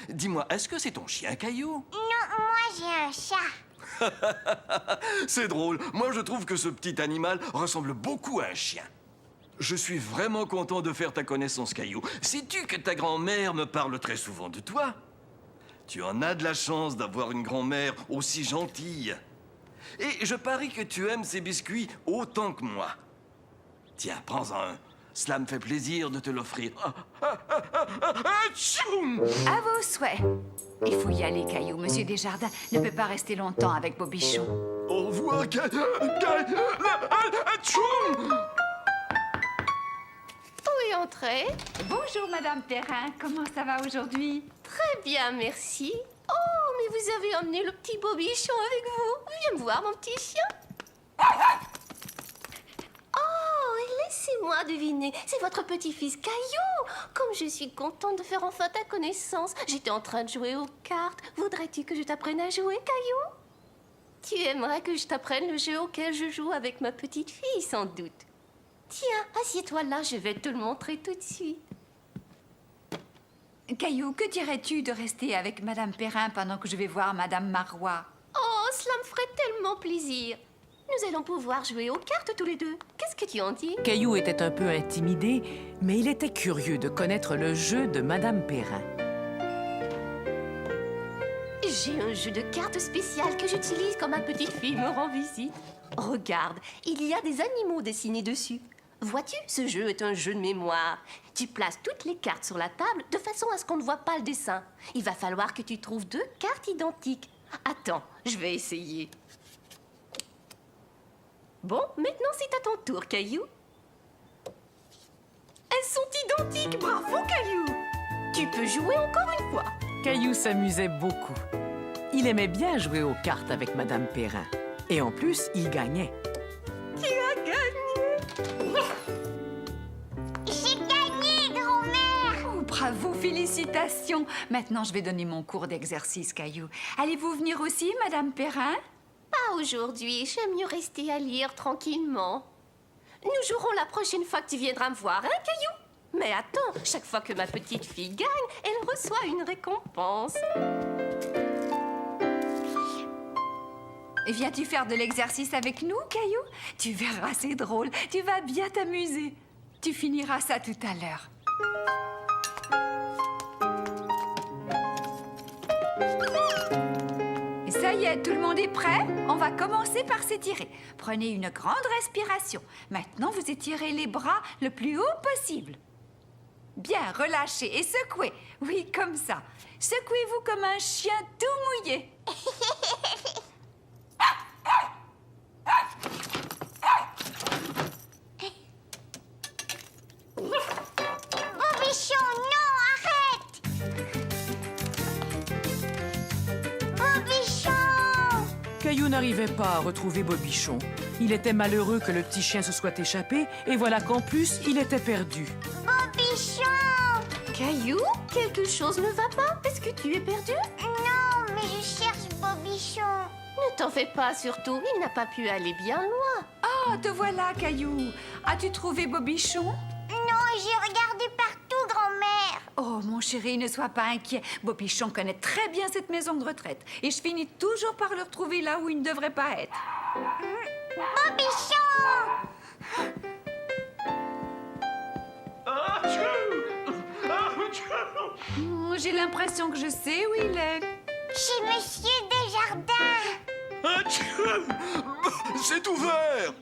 Dis-moi, est-ce que c'est ton chien, Caillou? Non, moi j'ai un chat. C'est drôle. Moi, je trouve que ce petit animal ressemble beaucoup à un chien. Je suis vraiment content de faire ta connaissance, Caillou. Sais-tu que ta grand-mère me parle très souvent de toi? Tu en as de la chance d'avoir une grand-mère aussi gentille. Et je parie que tu aimes ces biscuits autant que moi. Tiens, prends-en un. Cela me fait plaisir de te l'offrir. Atchoum! À vos souhaits. Il faut y aller, Caillou. Monsieur Desjardins ne peut pas rester longtemps avec Bobichon. Au revoir, Atchoum! Où est entrée? Bonjour, Madame Perrin. Comment ça va aujourd'hui? Très bien, merci. Oh, mais vous avez emmené le petit Bobichon avec vous. Viens me voir, mon petit chien. Oh, laissez-moi deviner. C'est votre petit-fils Caillou. Comme je suis contente de faire enfin ta connaissance. J'étais en train de jouer aux cartes. Voudrais-tu que je t'apprenne à jouer, Caillou? Tu aimerais que je t'apprenne le jeu auquel je joue avec ma petite fille, sans doute. Tiens, assieds-toi là, je vais te le montrer tout de suite. Caillou, que dirais-tu de rester avec Madame Perrin pendant que je vais voir Madame Marois? Oh, cela me ferait tellement plaisir. Nous allons pouvoir jouer aux cartes tous les deux. Qu'est-ce que tu en dis? Caillou était un peu intimidé, mais il était curieux de connaître le jeu de Madame Perrin. J'ai un jeu de cartes spécial que j'utilise quand ma petite fille me rend visite. Regarde, il y a des animaux dessinés dessus. Vois-tu, ce jeu est un jeu de mémoire. Tu places toutes les cartes sur la table de façon à ce qu'on ne voit pas le dessin. Il va falloir que tu trouves 2 cartes identiques. Attends, je vais essayer. Bon, maintenant c'est à ton tour, Caillou. Elles sont identiques, bravo, Caillou. Tu peux jouer encore une fois. Caillou s'amusait beaucoup. Il aimait bien jouer aux cartes avec Madame Perrin. Et en plus, il gagnait. Tu as gagné. J'ai gagné, grand-mère! Oh, bravo, félicitations. Maintenant, je vais donner mon cours d'exercice, Caillou. Allez-vous venir aussi, Madame Perrin? Pas aujourd'hui, j'aime mieux rester à lire tranquillement. Nous jouerons la prochaine fois que tu viendras me voir, hein, Caillou? Mais attends, chaque fois que ma petite fille gagne, elle reçoit une récompense. Viens-tu faire de l'exercice avec nous, Caillou? Tu verras, c'est drôle. Tu vas bien t'amuser. Tu finiras ça tout à l'heure. Ça y est, tout le monde est prêt? On va commencer par s'étirer. Prenez une grande respiration. Maintenant, vous étirez les bras le plus haut possible. Bien, relâchez et secouez. Oui, comme ça. Secouez-vous comme un chien tout mouillé. Bobichon, non, arrête! Bobichon! Caillou n'arrivait pas à retrouver Bobichon. Il était malheureux que le petit chien se soit échappé, et voilà qu'en plus, il était perdu. Bobichon! Caillou, quelque chose ne va pas? Est-ce que tu es perdu? Non, mais je cherche Bobichon. Ne t'en fais pas, surtout. Il n'a pas pu aller bien loin. Ah, te voilà, Caillou. As-tu trouvé Bobichon? Non, j'ai regardé partout, grand-mère. Oh, mon chéri, ne sois pas inquiet. Bobichon connaît très bien cette maison de retraite. Et je finis toujours par le retrouver là où il ne devrait pas être. Bobichon! J'ai l'impression que je sais où il est. Chez Monsieur Desjardins. C'est ouvert!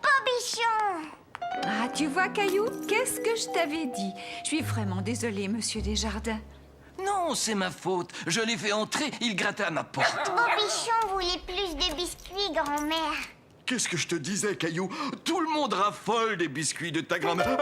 Bobichon! Ah, tu vois, Caillou, qu'est-ce que je t'avais dit? Je suis vraiment désolée, Monsieur Desjardins. Non, c'est ma faute. Je l'ai fait entrer, il grattait à ma porte. Bobichon voulait plus de biscuits, grand-mère. Qu'est-ce que je te disais, Caillou? Tout le monde raffole des biscuits de ta grand-mère.